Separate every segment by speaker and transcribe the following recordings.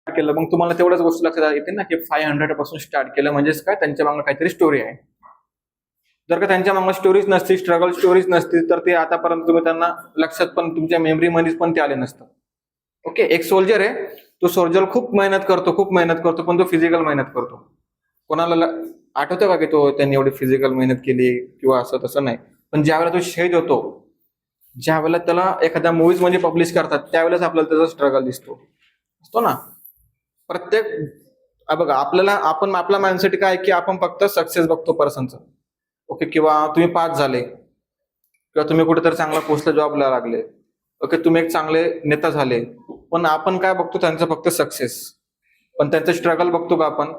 Speaker 1: केलं, मग तुम्हाला तेवढ्याच गोष्टी लक्षात येते ना की 500 पासून स्टार्ट केलं म्हणजेच काय, त्यांच्या मागे काहीतरी स्टोरी आहे. जर का त्यांच्या मागे स्टोरीज नसती, स्ट्रगल स्टोरीज नसती, तर ते आतापर्यंत तुम्ही त्यांना लक्षात पण, तुमच्या मेमरीमध्ये पण ते आले नसतं. ओके, एक सोल्जर आहे, तो सोल्जर खूप मेहनत करतो, पण तो फिजिकल मेहनत करतो. कोणाला आठवतं का की त्यांनी एवढी फिजिकल मेहनत केली किंवा असं तसं नाही. पण ज्यावेळेला तो शहीद होतो, ज्यावेळेला त्याला एखाद्या मूवीज मध्ये पब्लिश करतात, त्यावेळेस आपल्याला त्याचा स्ट्रगल असतो ना. प्रत्येक बघा, आपला माइंडसेट काय की आपण फक्त सक्सेस बघतो पर्सनचं. ओके, किंवा तुम्ही पास झाले, किंवा तुम्ही कुठेतरी चांगला पोस्टला जॉबला लागले, ओके, तुम्ही एक चांगले नेता झाले, पण आपण काय बघतो, त्यांचं फक्त सक्सेस. पण त्यांचं स्ट्रगल बघतो का आपण?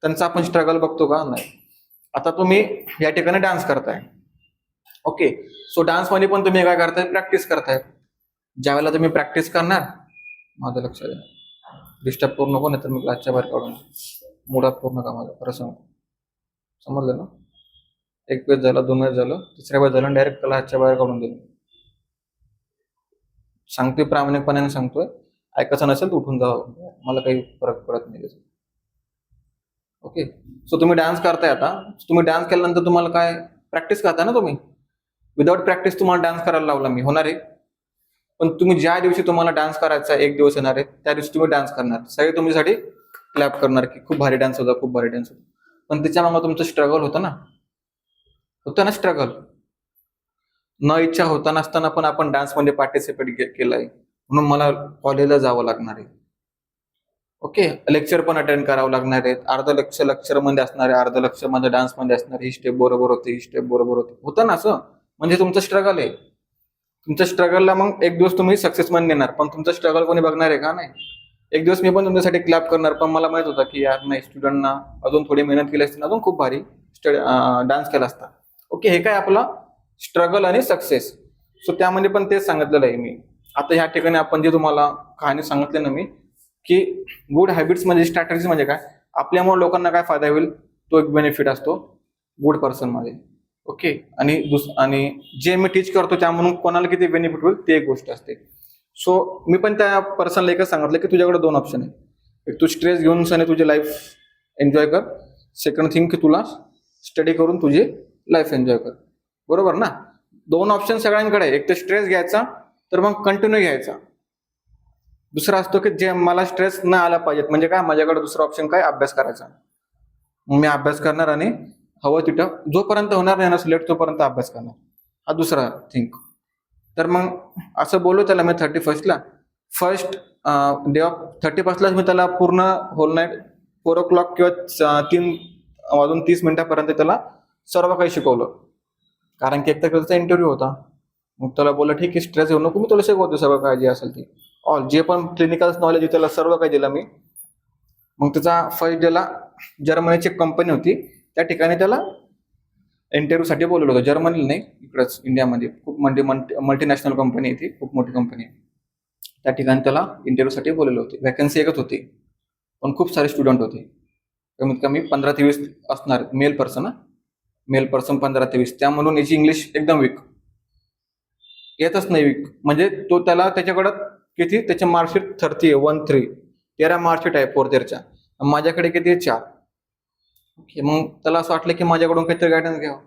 Speaker 1: त्यांचा आपण स्ट्रगल बघतो का? नाही. आता तुम्ही या ठिकाणी डान्स करताय, ओके, सो डान्स मध्ये पण तुम्ही काय करताय, प्रॅक्टिस करताय. ज्यावेळेला तुम्ही प्रॅक्टिस करणार, माझं लक्ष द्या, डिस्टर्ब करू नको, नाही तर मी क्लासच्या बाहेर काढून मुडात पूर्ण का माझा, खरं सांगतो. समजलं ना? एक वेळ झालं, 2 वेळ झालं, 3ऱ्या वेळ झालं, डायरेक्ट क्लासच्या बाहेर काढून दिलं. सांगतोय, प्रामाणिकपणाने सांगतोय, ऐकायचं नसेल तर उठून जावं, मला काही फरक पडत नाही त्याचा. ओके, सो तुम्ही डान्स करताय. आता तुम्ही डान्स केल्यानंतर तुम्हाला काय, प्रॅक्टिस करताय ना तुम्ही. विदाउट प्रॅक्टिस तुम्हाला डान्स करायला लावला मी, होणार आहे. पण तुम्ही ज्या दिवशी तुम्हाला डान्स करायचा एक दिवस येणार आहे, त्या दिवशी तुम्ही डान्स करणार, सगळे तुमच्यासाठी क्लॅप करणार की खूप भारी डान्स होता, खूप भारी डान्स होता. पण त्याच्यामागे तुमचं स्ट्रगल होतं ना स्ट्रगल. न इच्छा होता नसताना पण आपण डान्समध्ये पार्टिसिपेट केलंय, म्हणून मला कॉलेजला जावं लागणार आहे. ओके, लेक्चर पण अटेंड करावं लागणार आहेत, अर्ध लेक्चर मध्ये असणार आहे, अर्ध लेक्चर मध्ये डान्स मध्ये असणार, ही स्टेप बरोबर होते, ही स्टेप बरोबर होते, होतं ना असं. म्हणजे तुमचं स्ट्रगल आहे. तुमच्या स्ट्रगलला मग एक दिवस तुम्ही सक्सेस मान देणार, पण तुमचं स्ट्रगल कोणी बघणार आहे का? नाही. एक दिवस मी पण तुमच्यासाठी क्लॅप करणार, पण मला माहित होतं की यार नाही, स्टुडंटना अजून थोडी मेहनत केली असती, अजून खूप भारी डान्स केला असता. ओके, हे काय आपला स्ट्रगल आणि सक्सेस. सो त्यामध्ये पण तेच सांगितलेलं आहे मी. आता ह्या ठिकाणी आपण जे तुम्हाला कहाणी सांगितली ना मी, की गुड हॅबिट्स म्हणजे स्ट्रॅटेजी म्हणजे काय, आपल्यामुळे लोकांना काय फायदा होईल, तो एक बेनिफिट असतो गुड पर्सन मध्ये. ओके, आणि जे मी टीच करतो त्यामधून कोणाला किती बेनिफिट होईल ते एक गोष्ट असते. सो मी पण त्या पर्सनला एकच सांगितलं की तुझ्याकडे 2 ऑप्शन आहे. एक, तू स्ट्रेस घेऊन तुझी लाईफ एन्जॉय कर. सेकंड थिंग की तुला स्टडी करून तुझी लाईफ एन्जॉय कर. बरोबर ना? 2 ऑप्शन सगळ्यांकडे आहे. एक तर स्ट्रेस घ्यायचा, तर मग कंटिन्यू घ्यायचा. दुसरा असतो की जे मला स्ट्रेस न आला पाहिजेत, म्हणजे काय, माझ्याकडे दुसरा ऑप्शन काय, अभ्यास करायचा. मग मी अभ्यास करणार आणि हवं तिथं जोपर्यंत होणार नाही ना सिलेक्ट, तोपर्यंत अभ्यास करणार. हा दुसरा थिंक. तर मग असं बोललो त्याला मी 31st first day of 31st मी त्याला पूर्ण होल नाईट 4 o'clock किंवा 3:30 त्याला सर्व काही शिकवलं. कारण की एक तर त्याचा इंटरव्ह्यू होता. मग त्याला बोललं ठीक आहे, स्ट्रेस घेऊ नको, मी तुला शिकवतो सगळं काय जे असेल ते, ऑल जे पण क्लिनिकल नॉलेज त्याला सर्व काही दिलं मी. मग त्याचा फर्स्ट डेला जर्मनीची कंपनी होती, त्या ठिकाणी त्याला इंटरव्ह्यू साठी बोलवलं होतं. जर्मनीला नाही, इकडंच इंडियामध्ये खूप मल्टीनॅशनल कंपनी आहे ती, खूप मोठी कंपनी आहे. त्या ठिकाणी त्याला इंटरव्ह्यू साठी बोलवले होते. वॅकन्सी एकच होती, पण खूप सारे स्टुडंट होते. कमीत कमी 15 ते 20 असणार, मेल पर्सन 15 ते 20. त्या म्हणून याची इंग्लिश एकदम वीक, येतच नाही वीक. म्हणजे त्याला त्याच्याकडं किती, त्याच्या मार्कशीट 30 आहे, 13 13 मार्कशीट आहे 4th yearच्या. माझ्याकडे किती आहे, 4. ओके, मग त्याला असं वाटलं की माझ्याकडून काहीतरी गायडन्स घ्यावं.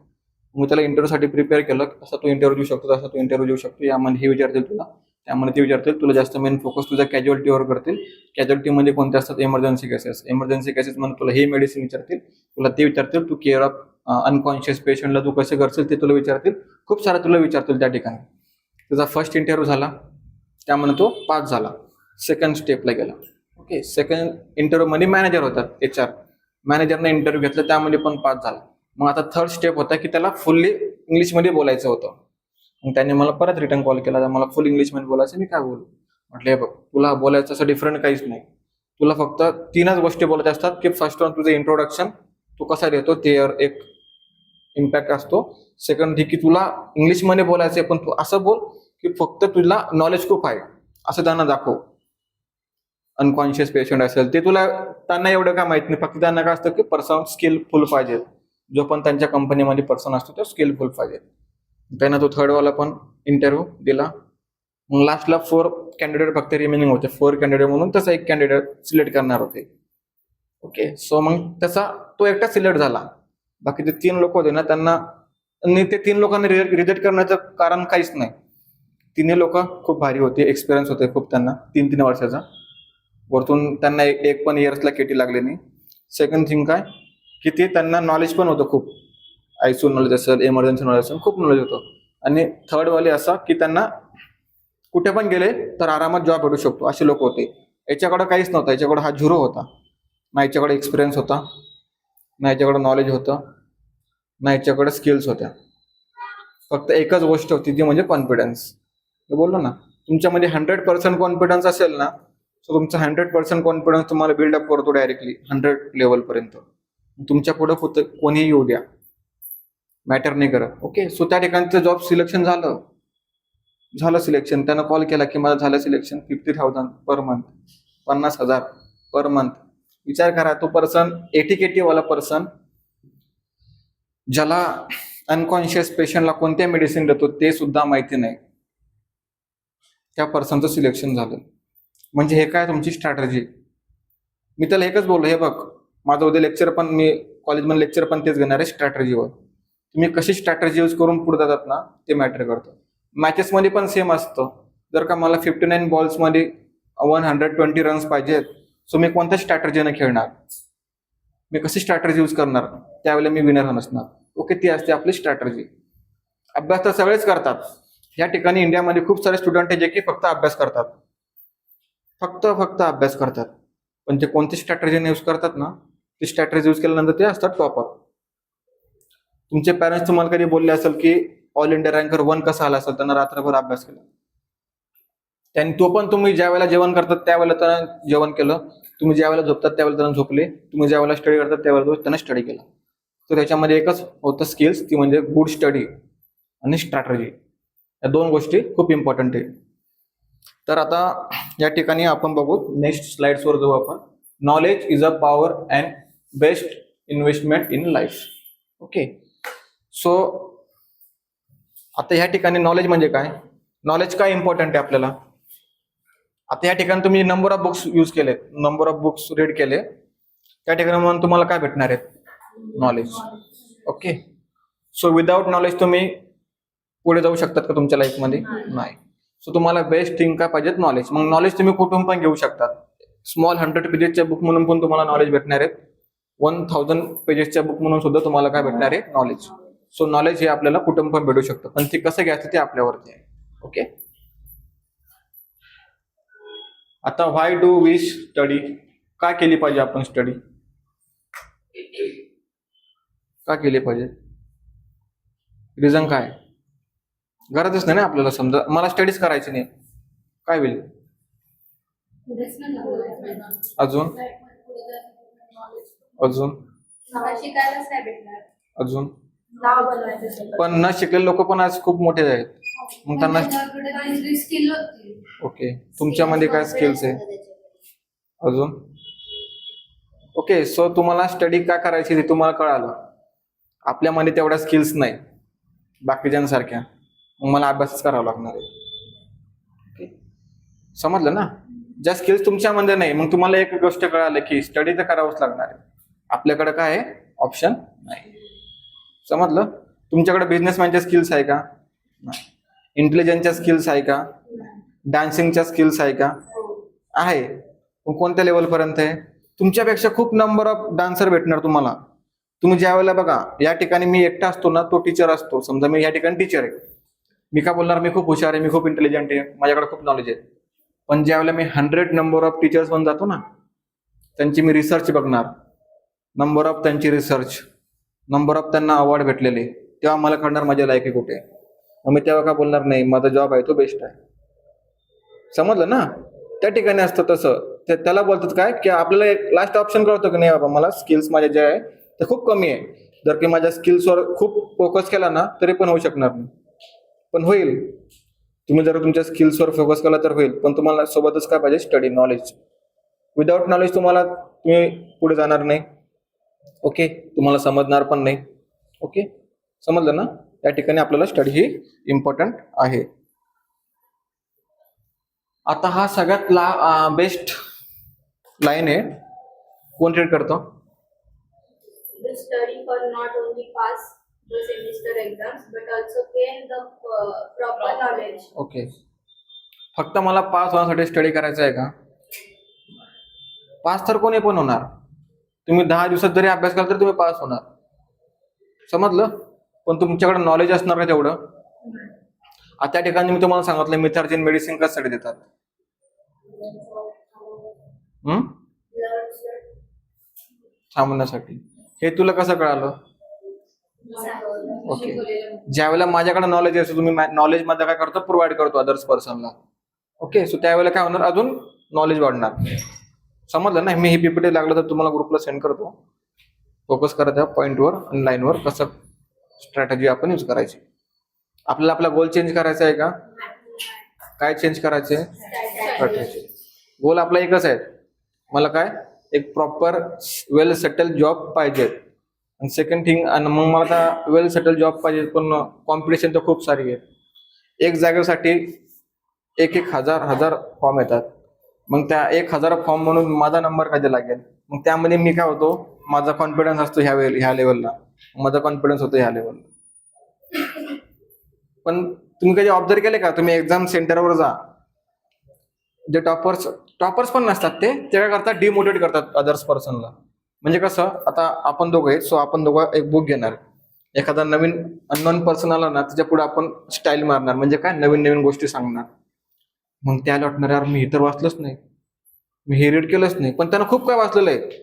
Speaker 1: मग त्याला इंटरव्ह्यू साठी प्रिपेअर केलं. असं तू इंटरव्ह्यू देऊ शकतो, तसा तू इंटरव्ह्यू देऊ शकतो, यामध्ये हे विचारतील तुला, त्यामध्ये ते विचारतील तुला. जास्त मेन फोकस तुझ्या कॅज्युअलिटीवर करतील. कॅज्युअलिटीमध्ये कोणते असतात, इमर्जन्सी केसेस मध्ये तुला हे मेडिसिन विचारतील, तुला ते विचारतील. तू केअर ऑफ अनकॉन्शियस पेशंटला तू कसे करशील ते तुला विचारतील. खूप सारं तुला विचारतील त्या ठिकाणी. त्याचा फर्स्ट इंटरव्ह्यू झाला, त्यामध्ये तो पास झाला. सेकंड स्टेपला गेला. ओके, सेकंड इंटरव्ह्यू मध्ये मॅनेजर होतात, HR मॅनेजरने इंटरव्ह्यू घेतला, त्यामध्ये पण पास झाला. मग आता थर्ड स्टेप होता की त्याला फुल्ली इंग्लिशमध्ये बोलायचं होतं. मग त्याने मला परत रिटर्न कॉल केला, मला फुल इंग्लिशमध्ये बोलायचं. मी काय बोलू म्हटलं, हे बघ, तुला बोलायचं असं डिफरंट काहीच नाही. तुला फक्त 3च गोष्टी बोलायच्या असतात की फर्स्ट वन तुझं इंट्रोडक्शन, तू कसा देतो ते एक इम्पॅक्ट असतो. सेकंड की तुला इंग्लिशमध्ये बोलायचं, पण तू असं बोल की फक्त तुला नॉलेज खूप आहे असं त्यांना दाखव. अनकॉन्शियस पेशंट असेल ते त्यांना एवढं काय माहित नाही, फक्त त्यांना काय असतं की पर्सन स्किलफुल पाहिजे. जो पण त्यांच्या कंपनीमध्ये पर्सन असतो तो स्किलफुल पाहिजे. त्यानं तो थर्ड वाला पण इंटरव्ह्यू दिला. मग लास्टला 4 कॅन्डिडेट फक्त रिमेनिंग होते, 4 कॅन्डिडेट म्हणून तसा एक कॅन्डिडेट सिलेक्ट करणार होते. ओके, सो मग तसा तो एकटा सिलेक्ट झाला. बाकीचे 3 लोक होते ना, त्यांना आणि ते 3 लोकांना रिजेक्ट करण्याचं कारण काहीच नाही. 3 लोक खूप भारी होते, एक्सपिरियन्स होते खूप त्यांना, 3 वर्षाचा. वरतून त्यांना एक पण इयर्सला केटी लागली नाही. सेकंड थिंग काय की ते त्यांना नॉलेज पण होतं खूप, आयसीयू नॉलेज असेल, इमर्जन्सी नॉलेज असेल, खूप नॉलेज होतं. आणि थर्ड वाले असा की त्यांना कुठे पण गेले तर आरामात जॉब भेटू शकतो असे लोक होते. याच्याकडे काहीच नव्हतं, याच्याकडे हा झिरो होता. ना याच्याकडे एक्सपिरियन्स होता, ना याच्याकडे नॉलेज होतं, ना याच्याकडे स्किल्स होत्या. फक्त एकच गोष्ट होती ती म्हणजे कॉन्फिडन्स. मी बोललो ना, तुमच्यामध्ये 100% कॉन्फिडन्स असेल ना, सो तुमचा 100% कॉन्फिडन्स तुम्हाला बिल्डअप करतो डायरेक्टली 100 लेवलपर्यंत. तुमच्या पुढे कोणीही येऊ द्या, मॅटर नाही करत. ओके, सो त्या ठिकाणचं जॉब सिलेक्शन झालं सिलेक्शन. त्यानं कॉल केला की माझं झालं selection, 50,000 per month, 50,000 per month. विचार करा, तो पर्सन 80 वाला पर्सन ज्याला अनकॉन्शियस पेशंटला कोणत्या मेडिसिन देतो ते सुद्धा माहिती नाही, त्या पर्सनचं सिलेक्शन झालं. म्हणजे हे काय तुमची स्ट्रॅटर्जी. मी त्याला एकच बोललो, हे बघ माझं उद्या लेक्चर पण, मी कॉलेजमध्ये लेक्चर पण तेच घेणार आहे, स्ट्रॅटर्जीवर. तुम्ही कशी स्ट्रॅटर्जी यूज करून पुढे जातात ना ते मॅटर करतं. मॅचेसमध्ये पण सेम असतं. जर का मला 59 बॉल्समध्ये 120 रन्स पाहिजेत, सो मी कोणत्या स्ट्रॅटर्जीने खेळणार, मी कशी स्ट्रॅटर्जी यूज करणार, त्यावेळेला मी विनर नसणार. ओके, ती असते आपली स्ट्रॅटर्जी. अभ्यास तर सगळेच करतात. या ठिकाणी इंडियामध्ये खूप सारे स्टुडंट आहेत जे की फक्त अभ्यास करतात, फक्त अभ्यास करतात. पण ते कोणती स्ट्रॅटर्जीने यूज करतात ना, ती स्ट्रॅटर्जी यूज केल्यानंतर ते असतात टॉपर. तुमचे पॅरेंट्स तुम्हाला कधी बोलले असेल की ऑल इंडिया रँकर 1 कसा आला असेल, त्यांना रात्रभर अभ्यास केला. त्यांनी तो पण तुम्ही ज्या वेळेला जेवण करतात त्यावेळेला त्यांना जेवण केलं, तुम्ही ज्या वेळेला झोपतात त्यावेळेला त्यांना झोपले, तुम्ही ज्या वेळेला स्टडी करतात त्यावेळेला त्यांना स्टडी केला. तर त्याच्यामध्ये एकच होतं स्किल्स, ती म्हणजे गुड स्टडी आणि स्ट्रॅटर्जी. या 2 गोष्टी खूप इम्पॉर्टंट आहे. तर आता या ठिकाणी आपण बघू, नेक्स्ट स्लाइड्सवर जाऊ आपण. Knowledge is a power and best investment in life. Okay, so आता ह्या ठिकाणी नॉलेज म्हणजे काय, नॉलेज काय इम्पॉर्टंट आहे आपल्याला. आता या ठिकाणी तुम्ही नंबर ऑफ बुक्स यूज केलेत, नंबर ऑफ बुक्स रीड केले, त्या ठिकाणी म्हणून तुम्हाला काय भेटणार आहेत, knowledge. Okay, so without knowledge तुम्ही पुढे जाऊ शकतात का तुमच्या लाईफमध्ये, नाही. सो तुम्हाला बेस्ट थिंग काय पाहिजेत, नॉलेज. मग नॉलेज तुम्ही कुठून पण घेऊ शकतात. स्मॉल 100 पेजेसच्या बुक म्हणून पण तुम्हाला नॉलेज भेटणार आहेत, 1000 पेजेसच्या बुक म्हणून सुद्धा तुम्हाला काय भेटणार आहे, नॉलेज. सो नॉलेज हे आपल्याला कुठून पण भेटू शकतं, पण ते कसं घ्यायचं ते आपल्यावरती आहे. ओके, आता व्हाय डू वी स्टडी, का केली पाहिजे आपण स्टडी, का केली पाहिजे, रिझन काय. गरजच नाही ना आपल्याला. समजा मला स्टडीज करायची नाही, काय होईल अजून, अजून अजून. पण न शिकलेले लोक पण आज खूप मोठे आहेत, मग त्यांना. ओके, तुमच्यामध्ये काय स्किल्स आहे अजून. ओके, सो तुम्हाला स्टडी का करायची ते तुम्हाला कळालं. आपल्यामध्ये तेवढ्या स्किल्स नाही बाकीच्यांसारख्या, मग मला अभ्यासच करावा लागणार आहे. ओके, समजलं ना. ज्या स्किल्स तुमच्यामध्ये नाही, मग तुम्हाला एक गोष्ट कळालं की स्टडी तर करावंच लागणार आहे. आपल्याकडे काय आहे, ऑप्शन नाही. समजलं. तुमच्याकडे बिझनेसमॅनच्या स्किल्स आहे का, नाही. इंटेलिजन्सच्या स्किल्स आहे का, डान्सिंगच्या स्किल्स आहे का, आहे. कोणत्या लेवलपर्यंत आहे. तुमच्यापेक्षा खूप नंबर ऑफ डान्सर भेटणार तुम्हाला. तुम्ही ज्या वेळेला बघा, या ठिकाणी मी एकटा असतो ना, तो टीचर असतो. समजा मी या ठिकाणी टीचर आहे, मी काय बोलणार, मी खूप हुशार आहे, मी खूप इंटेलिजंट आहे, माझ्याकडे खूप नॉलेज आहे. पण ज्या वेळेला मी 100 नंबर ऑफ टीचर्स पण जातो ना, त्यांची मी रिसर्च बघणार, नंबर ऑफ त्यांची रिसर्च, नंबर ऑफ त्यांना अवॉर्ड भेटलेले, तेव्हा मला कळणार माझ्या लायकी कुठे आहे. मग मी तेव्हा काय बोलणार, नाही माझा जॉब आहे तो बेस्ट आहे. समजलं ना. त्या ठिकाणी असतं तसं. त्याला बोलतात काय की आपल्याला एक लास्ट ऑप्शन कळतो की नाही बाबा, मला स्किल्स माझ्या जे आहे ते खूप कमी आहे. जर की माझ्या स्किल्सवर खूप फोकस केला ना तरी पण होऊ शकणार नाही, पण होईल. तुम्ही जर तुमच्या स्किल्सवर फोकस केला तर होईल, पण तुम्हाला सोबतच काय पाहिजे, स्टडी, नॉलेज. विदाउट नॉलेज तुम्ही पुढे जाणार नाही. ओके, तुम्हाला समजणार पण नाही. ओके, समजलं ना. या ठिकाणी आपल्याला स्टडी ही इम्पॉर्टंट आहे. आता हा सगळ्यात बेस्ट लाईन आहे. कोण रीड करतो?
Speaker 2: The study for not only pass the semester exams but also gain the proper knowledge.
Speaker 1: Okay, फक्त मला पास होण्यासाठी स्टडी करायचं आहे का? पास तर कोणी पण होणार. तुम्ही 10 दिवसात जरी अभ्यास केला तर तुम्ही पास होणार. समजलं? पण तुमच्याकडे नॉलेज असणार का तेवढं? आता त्या ठिकाणी मी तुम्हाला सांगितलं मिथार्जिन मेडिसिन कशासाठी देतात? थांबण्यासाठी. हे तुला कसं कळालं? ओके, ज्यावेळेला माझ्याकडे नॉलेज असतो तुम्ही नॉलेज मध्ये काय करतो? प्रोव्हाइड करतो अदर्स पर्सनला. ओके, सो त्यावेळेला काय होणार? अजून नॉलेज वाढणार. समजलं ना? मी ही पीपीटी लागलं तर तुम्हाला ग्रुपला सेंड करतो. फोकस करा त्या पॉईंटवर आणि लाईनवर, कसं स्ट्रॅटेजी आपण यूज करायची. आपल्याला आपला गोल चेंज करायचा आहे का? काय चेंज करायचे? स्ट्रॅटेजी. गोल आपला एकच आहे. मला काय? एक प्रॉपर वेल सेटल जॉब पाहिजे. आणि सेकंड थिंग, आणि मग मला आता वेल सेटल जॉब पाहिजे, पण कॉम्पिटिशन तर खूप सारी आहे. एक जागेसाठी एक हजार फॉर्म येतात. मग त्या 1000 फॉर्म म्हणून माझा नंबर कधी लागेल? मग त्यामध्ये मी काय होतो? माझा कॉन्फिडन्स असतो ह्या लेवलला, माझा कॉन्फिडन्स होतो ह्या लेवलला. पण तुम्ही कधी ऑब्झर्व केले का? तुम्ही एक्झाम सेंटरवर जा, जे टॉपर्स पण नसतात ते काय करतात? डिमोटिवेट करतात अदर्स पर्सनला. म्हणजे कसं? आता आपण दोघं आहेत, सो आपण दोघं एक बुक घेणार. एखादा नवीन अननोन पर्सन आला ना, त्याच्या पुढे आपण स्टाईल मारणार. म्हणजे काय? नवीन गोष्टी सांगणार. मग त्याला वाटणार यार मी हे तर वाचलंच नाही, मी हे रीड केलंच नाही, पण त्यानं खूप काय वाचलेलं आहे.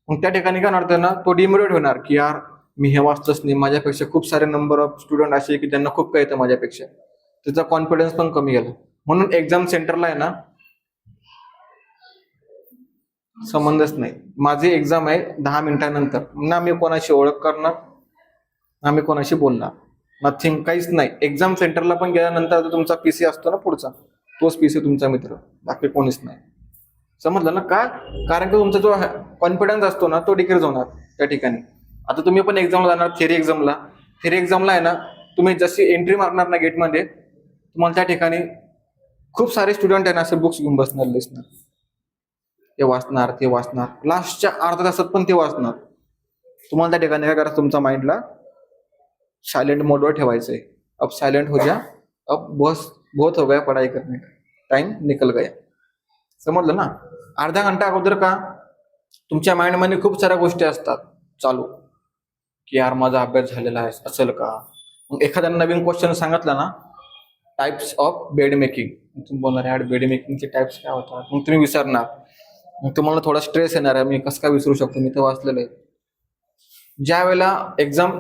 Speaker 1: मग त्या ठिकाणी काय वाटतं ना, तो डिमोटिवेट होणार की यार मी हे वाचलंच नाही, माझ्यापेक्षा खूप सारे नंबर ऑफ स्टुडंट असे की त्यांना खूप काय येतं माझ्यापेक्षा. त्याचा कॉन्फिडन्स पण कमी गेला. म्हणून एक्झाम सेंटरला आहे ना संबंधच नाही. माझी एक्झाम आहे 10 मिनिटांनंतर, ना मी कोणाशी ओळख करणार ना मी कोणाशी बोलणार, नथिंग, काहीच नाही. एक्झाम सेंटरला पण गेल्यानंतर तुमचा पीसी असतो ना पुढचा, तोच पीसी तुमचा मित्र, बाकी कोणीच नाही. समजलं ना? का? कारण की तुमचा जो कॉन्फिडन्स असतो ना तो डिक्रीज होणार त्या ठिकाणी. आता तुम्ही पण एक्झामला जाणार, थेरी एक्झामला आहे ना, तुम्ही जशी एंट्री मारणार ना गेटमध्ये, तुम्हाला त्या ठिकाणी खूप सारे स्टुडंट आहे ना असे बुक्स घेऊन बसणार, लिसणार, ते वाचणार, लास्टच्या अर्ध्या तासात पण ते वाचणार. तुम्हाला त्या ठिकाणी काय करायचं? तुमच्या माइंडला सायलेंट मोडवर ठेवायचंय. अब सायलेंट हो जा, अब बहुत हो गया पढ़ाई करने का, टाइम निकल गया. समजलं ना? अर्धा घंटा अगोदर का तुमच्या माइंडमध्ये खूप साऱ्या गोष्टी असतात चालू, की यार माझा अभ्यास झालेला आहे असेल का. मग एखाद्या नवीन क्वेश्चन सांगितला ना, टाइप्स ऑफ बेड मेकिंग, तुम्ही बोलणार यार बेड मेकिंगचे टाइप्स काय होतात, मग तुम्ही विसरणार. मग तुम्हाला थोडा स्ट्रेस येणार आहे, मी कसं काय विसरू शकतो, मी तर वाचलेलं आहे. ज्या वेळेला एक्झाम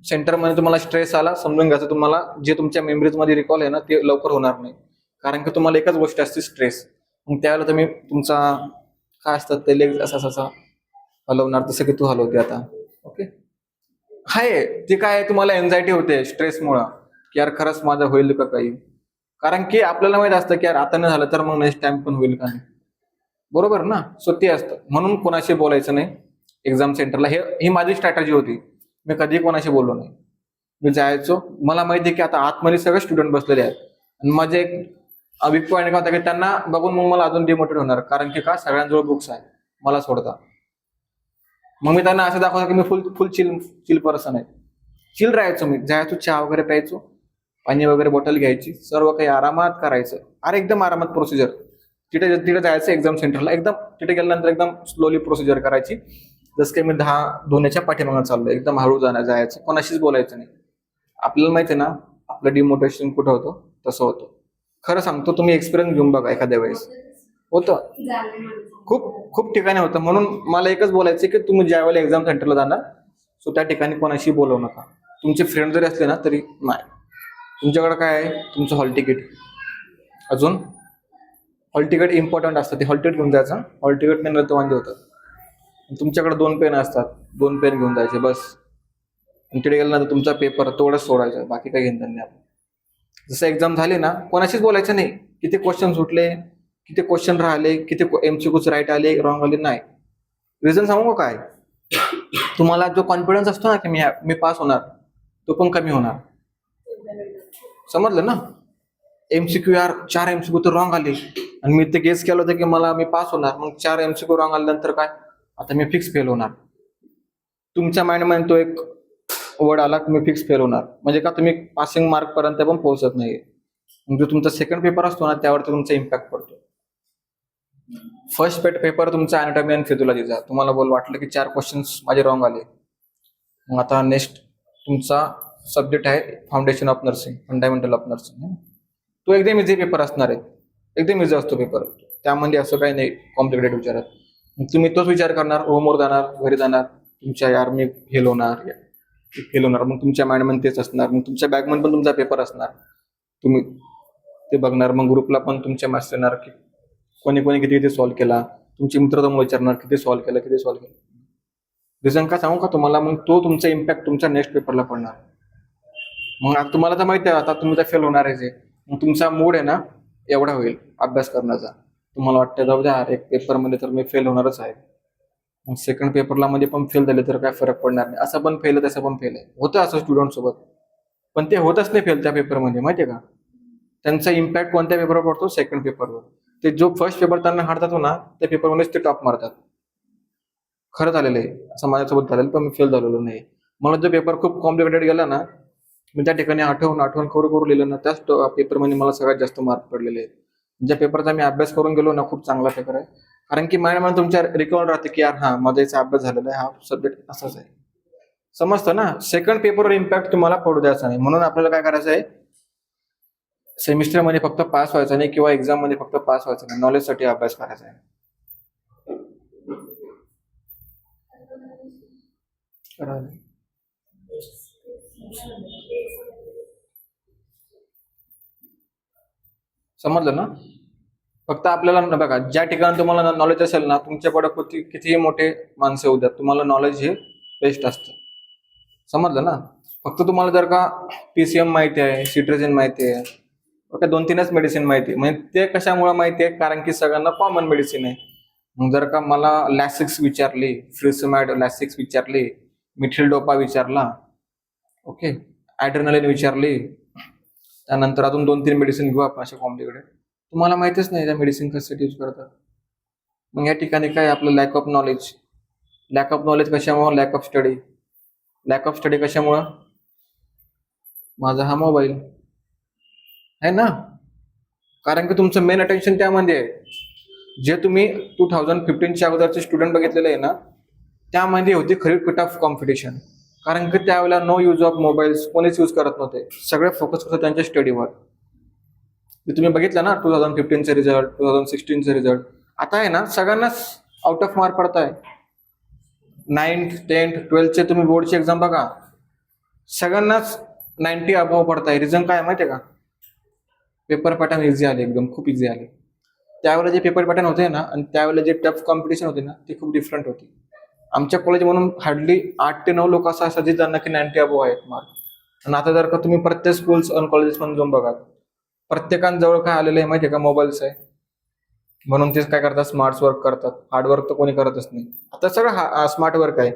Speaker 1: सेंटरमध्ये तुम्हाला स्ट्रेस आला, समजून घ्यायचं तुम्हाला जे तुमच्या मेमरीजमध्ये रिकॉल आहे ना ते लवकर होणार नाही. कारण की तुम्हाला एकच गोष्ट असते, स्ट्रेस. मग त्यावेळेला तुम्ही तुमचा काय असतात ते लेग असा हलवणार, तसं की तू हलवते आता. ओके, हाय ते काय तुम्हाला एन्झायटी होते स्ट्रेसमुळं, की यार खरंच माझं होईल का काही. कारण की आपल्याला माहित असतं की यार आता नाही झालं तर मग नेक्स्ट टाइम पण होईल का नाही. बरोबर ना? सो ते असतं. म्हणून कोणाशी बोलायचं नाही एक्झाम सेंटरला. ही माझी स्ट्रॅटेजी होती. मी कधी कोणाशी बोललो नाही. मी जायचो, मला माहिती आहे की आता आतमध्ये सगळे स्टुडंट बसलेले आहेत, आणि माझे एक वीक पॉईंट काय होता की त्यांना बघून मग मला अजून डिमोटिवेट होणार. कारण की का? सगळ्यांजवळ बुक्स आहे, मला सोडता. मग मी त्यांना असं दाखवतो की मी फुल चिल पर्सन आहे. चिल राहायचो मी. जायचो, चहा वगैरे प्यायचो, पाणी वगैरे बॉटल घ्यायची, सर्व काही आरामात करायचं. अरे एकदम आरामात प्रोसिजर. तिथे जायचं एक्झाम सेंटरला, एकदम तिथे गेल्यानंतर एकदम स्लोली प्रोसिजर करायची. जसं काही मी 10 धोण्याच्या पाठीमागं चाललोय, एकदम हळू जायचं, कोणाशीच बोलायचं नाही. आपल्याला माहिती आहे ना आपलं डिमोटिवेशन कुठं होतं, तसं होतं. खरं सांगतो, तुम्ही एक्सपिरियन्स घेऊन बघा एखाद्या वेळेस, होतं खूप ठिकाणी होतं. म्हणून मला एकच बोलायचं की तुम्ही ज्या वेळेला एक्झाम सेंटरला जाणार, सो त्या ठिकाणी कोणाशी बोलवू नका. तुमचे फ्रेंड जरी असले ना तरी नाही. तुमच्याकडे काय आहे? तुमचं हॉल तिकीट. अजून हॉल तिकीट इम्पॉर्टंट असतं, ते हॉल तिकीट घेऊन जायचं. हॉल तिकीट नाही तर वांदे होतं. तुमच्याकडे 2 पेन असतात, 2 पेन घेऊन जायचे बस. तिथे गेल्यानंतर तुमचा पेपर तेवढंच सोडायचा, बाकी काही घेणं नाही आपण. जसं एक्झाम झाली ना, कोणाशीच बोलायचं नाही. किती क्वेश्चन सुटले, किती क्वेश्चन राहिले, किती MCQs राईट आले, रॉंग आले, नाही. रिझन सांगू का काय? तुम्हाला जो कॉन्फिडन्स असतो ना की मी पास होणार, तो पण कमी होणार. समजलं ना? MCQ यार 4 MCQ तर रॉंग आले, आणि मी ते गेस केलं होतं की मी पास होणार, मग 4 MCQ रॉंग आल्यानंतर काय, आता मी फिक्स फेल होणार. तुमच्या माइंडमध्ये तो एक वर्ड आला की मी फिक्स फेल होणार, म्हणजे का तुम्ही पासिंग मार्क पर्यंत पण पोहोचत नाहीये. मग जो तुमचा सेकंड पेपर असतो ना त्यावरती तुमचा इम्पॅक्ट पडतो. फर्स्ट पेपर तुमचा अॅनाटॉमी आणि फिजिओलॉजीचा, तुम्हाला वाटलं की 4 क्वेश्चन्स माझे रॉंग आले. मग आता नेक्स्ट तुमचा सब्जेक्ट आहे foundation of nursing, fundamental of nursing. तो एकदम इझी पेपर असणार आहे, एकदम इझी असतो पेपर, त्यामध्ये असं काही नाही कॉम्प्लिकेटेड विचारात. मग तुम्ही तोच विचार करणार, होमवर जाणार, घरी जाणार, तुमच्या यार मी फेल होणार, मग तुमच्या माइंडमध्ये तेच असणार. मग तुमच्या बॅगमध्ये पण तुमचा पेपर असणार, तुम्ही ते बघणार. मग ग्रुपला पण तुमच्या मॅसेज येणार की कोणी किती किती सॉल्व्ह केला, तुमचे मित्र तुम्हाला विचारणार किती सॉल्व्ह केला. रिझन काय सांगू का तुम्हाला, मग तो तुमचा इम्पॅक्ट तुमच्या नेक्स्ट पेपरला पडणार. मग आता तुम्हाला तर माहिती आहे आता तुम्ही तर फेल होणार आहे, मग तुमचा मूड आहे ना एवढा होईल अभ्यास करण्याचा, तुम्हाला वाटतं जाऊ द्या एक पेपरमध्ये तर मी फेल होणारच आहे. मग सेकंड पेपरला मध्ये पण फेल झाले तर काय फरक पडणार नाही, असं पण फेल आहे तसं पण फेल आहे, होतं असं स्टुडंट सोबत. पण ते होतच नाही फेल त्या पेपरमध्ये, माहितीये का. त्यांचा इम्पॅक्ट कोणत्या पेपरवर पडतो, सेकंड पेपरवर. ते जो फर्स्ट पेपर त्यांना हारतात ना त्या पेपरमध्येच ते टॉप मारतात. खरं झालेलं आहे, असं माझ्यासोबत झालेलं, पण मी फेल झालेलो नाही. मला जो पेपर खूप कॉम्प्लिकेटेड गेला ना, मी त्या ठिकाणी आठवण करू लिहिलं ना, त्याच पेपरमध्ये मला सगळ्यात जास्त मार्क पडलेले आहेत. ज्या पेपरचा मी अभ्यास करून गेलो ना, खूप चांगला पेपर आहे. कारण की माइंडमध्ये तुमच्या रिकॉर्ड राहते की यार हा माझा याचा अभ्यास झालेला आहे, हा सब्जेक्ट असाच आहे, समजतं ना. सेकंड पेपरवर इम्पॅक्ट तुम्हाला पडू द्यायचा नाही. म्हणून आपल्याला काय करायचं आहे, सेमिस्टरमध्ये फक्त पास व्हायचं नाही किंवा एक्झाम मध्ये फक्त पास व्हायचं नाही, नॉलेजसाठी अभ्यास करायचा आहे. समजलं ना. फक्त आपल्याला बघा, ज्या ठिकाणी तुम्हाला नॉलेज असेल ना, तुमच्याकडे कितीही मोठे माणसं होऊ द्या, तुम्हाला नॉलेज हे बेस्ट असतं, समजलं ना. फक्त तुम्हाला जर का PCM माहिती आहे, सिट्रेझिन माहिती आहे, ओके 2-3च मेडिसिन माहिती आहे, म्हणजे ते कशामुळे माहिती आहे, कारण की सगळ्यांना कॉमन मेडिसिन आहे. मग जर का मला लॅसिक्स विचारली, फ्रिसमॅड लॅसिक्स विचारली, मिथिल डोपा विचारला, ओके ॲड्रेनालिन विचारली, त्यानंतर अजून 2-3 मेडिसिन घेऊ आपण असे कॉम्प्लिकेटेड, तुम्हाला माहितीच नाही त्या मेडिसिन कशासाठी यूज करतात. मग या ठिकाणी काय आपलं लॅक ऑफ नॉलेज कशामुळे, लॅक ऑफ स्टडी कशामुळं, माझा हा मोबाईल आहे ना. कारण की तुमचं मेन अटेन्शन त्यामध्ये आहे. जे तुम्ही 2015च्या अगोदरचे स्टुडंट बघितलेले आहे ना, त्यामध्ये होती खरी फिट ऑफ कॉम्पिटिशन. कारण की त्यावेळेला नो यूज ऑफ मोबाईल्स कोणीच यूज करत नव्हते, सगळे फोकस होतं त्यांच्या स्टडीवर. तुम्ही बघितलं ना 2015चे रिझल्ट, 2016चे रिझल्ट, आता आहे ना सगळ्यांनाच आउट ऑफ मार्क पडत आहे. 9th, 10th, 12th तुम्ही बोर्डची एक्झाम बघा, सगळ्यांनाच 90 अबोव्ह पडत आहे. रिझन काय माहितीये का, पेपर पॅटर्न इझी आले, एकदम खूप इझी आले. त्यावेळेला जे पेपर पॅटर्न होते ना आणि त्यावेळेला जे टफ कॉम्पिटिशन होते ना, ती खूप डिफरंट होती. आमच्या कॉलेज म्हणून हार्डली 8 ते 9 लोक असं असायचे ज्यांना की 90 अबोव्ह आहेत मार्क. आणि आता जर का तुम्ही प्रत्येक स्कूल्स आणि कॉलेजेस मध्ये जाऊन बघा, प्रत्येकांजवळ काय आलेलं आहे माहितीये का, मोबाईल्स आहे. म्हणून तेच काय करतात, स्मार्ट वर्क करतात, हार्ड वर्क तर कोणी करतच नाही. आता सगळं स्मार्ट वर्क आहे.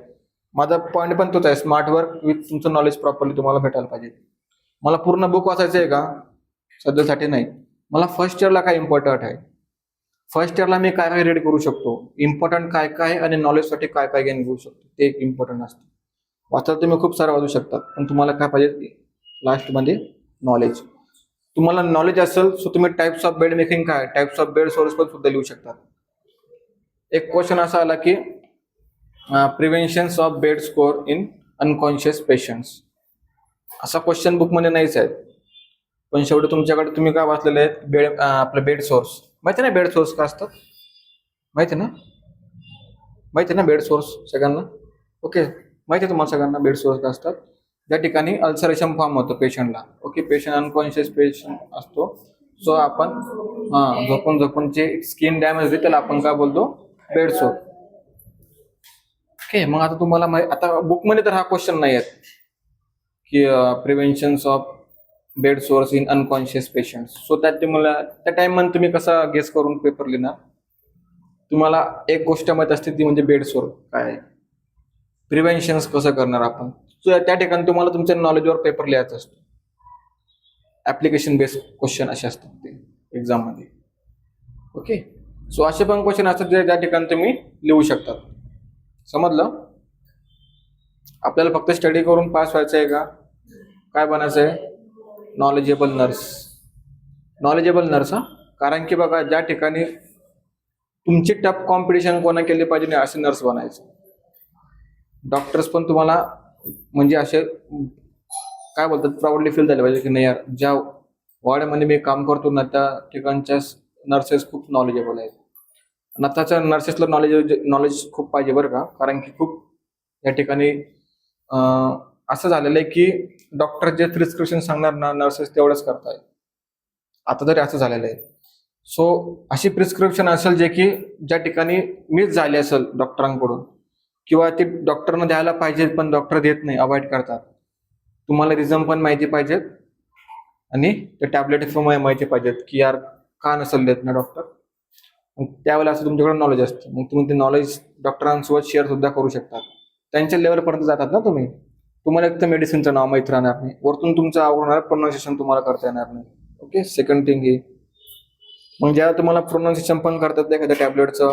Speaker 1: माझा पॉईंट पण तोच आहे, स्मार्ट वर्क विथ तुमचं नॉलेज प्रॉपरली तुम्हाला भेटायला पाहिजे. मला पूर्ण बुक वाचायचं आहे का, सध्यासाठी नाही. मला फर्स्ट इयरला काय इम्पॉर्टंट आहे, फर्स्ट इयरला मी काय काय रीड करू शकतो, इम्पॉर्टंट काय काय आणि नॉलेजसाठी काय काय गेन घेऊ शकतो, ते एक इम्पॉर्टंट असतं. वाचायला तुम्ही खूप सारं वाचू शकता, पण तुम्हाला काय पाहिजे लास्टमध्ये नॉलेज. तुम्हाला नॉलेज असेल सो तुम्ही टाइप्स ऑफ बेड मेकिंग काय, टाइप्स ऑफ बेड सोर्स पण सुद्धा लिहू शकतात. एक क्वेश्चन असा आला की prevention of bed score in unconscious patients, असा क्वेश्चन बुकमध्ये नाहीच आहे. पण शेवटी तुमच्याकडे तुम्ही काय वाचलेले आहेत, बेड आपलं बेड सोर्स माहिती ना, बेड सोर्स का असतात माहिती ना बेड सोर्स सगळ्यांना, ओके माहिती आहे तुम्हाला सगळ्यांना बेड सोर्स का असतात. त्या ठिकाणी अल्सरेशन फॉर्म होतं पेशंटला, ओके पेशंट अनकॉन्शियस पेशंट असतो. सो आपण झोपून जे स्किन डॅमेज होते त्याला आपण काय बोलतो, बेड सोर. ओके मग आता तुम्हाला आता बुकमध्ये तर हा क्वेश्चन नाही आहे की prevention of bed source in unconscious patient. So त्यात तुम्हाला त्या टाइम मध्ये तुम्ही कसा गेस करून पेपर लिहिणार, तुम्हाला एक गोष्ट माहित असते ती म्हणजे बेड सोर काय आहे, प्रिव्हेन्शन कसं करणार आपण. त्या ठिकाणी तुम्हाला तुमच्या नॉलेजवर पेपर लिहायचा असतो. ऍप्लिकेशन बेस्ड क्वेश्चन असे असतात ते एक्झाम मध्ये, ओके. ओके. सो असे पण क्वेश्चन असतात जे त्या ठिकाणी तुम्ही लिहू शकतात. समजलं? आपल्याला फक्त स्टडी करून पास व्हायचं आहे का? काय बनायचं आहे? Knowledgeable nurse. नॉलेजेबल नर्स हा. कारण की बघा, ज्या ठिकाणी तुमची टफ कॉम्पिटिशन कोणा केली पाहिजे नाही असे नर्स बनायचे. डॉक्टर्स पण तुम्हाला म्हणजे असे काय बोलतात, प्राऊडली फील झाले पाहिजे की नाही यार, ज्या वॉर्डमध्ये मी काम करतो ना त्या ठिकाणच्या नर्सेस खूप नॉलेजेबल आहेत. आणि आताच्या नर्सेसला नॉलेज खूप पाहिजे बरं का. कारण की खूप या ठिकाणी असं झालेलं आहे की डॉक्टर जे प्रिस्क्रिप्शन सांगणार ना नर्सेस तेवढंच करतायत. आता तरी असं झालेलं आहे. सो अशी प्रिस्क्रिप्शन असेल जे की ज्या ठिकाणी मिस झाली असेल डॉक्टरांकडून, किंवा ते डॉक्टरनं द्यायला पाहिजे पण डॉक्टर देत नाही, अवॉइड करतात. तुम्हाला रिझन पण माहिती पाहिजेत आणि ते टॅबलेट माहिती पाहिजेत की यार का नसेल देत ना डॉक्टर. मग त्यावेळेला असं तुमच्याकडे नॉलेज असतं, मग तुम्ही ते नॉलेज डॉक्टरांसोबत शेअर सुद्धा करू शकता. त्यांच्या लेवलपर्यंत जातात ना तुम्ही. तुम्हाला एक तर मेडिसिनचं नाव माहीत राहणार नाही, वरतून तुमचं आवडणार प्रोनाऊन्सिएशन तुम्हाला करता येणार नाही. ओके. सेकंड थिंग ही मग जेव्हा तुम्हाला प्रोनाऊन्सिएशन पण करतात एखाद्या टॅबलेटचं,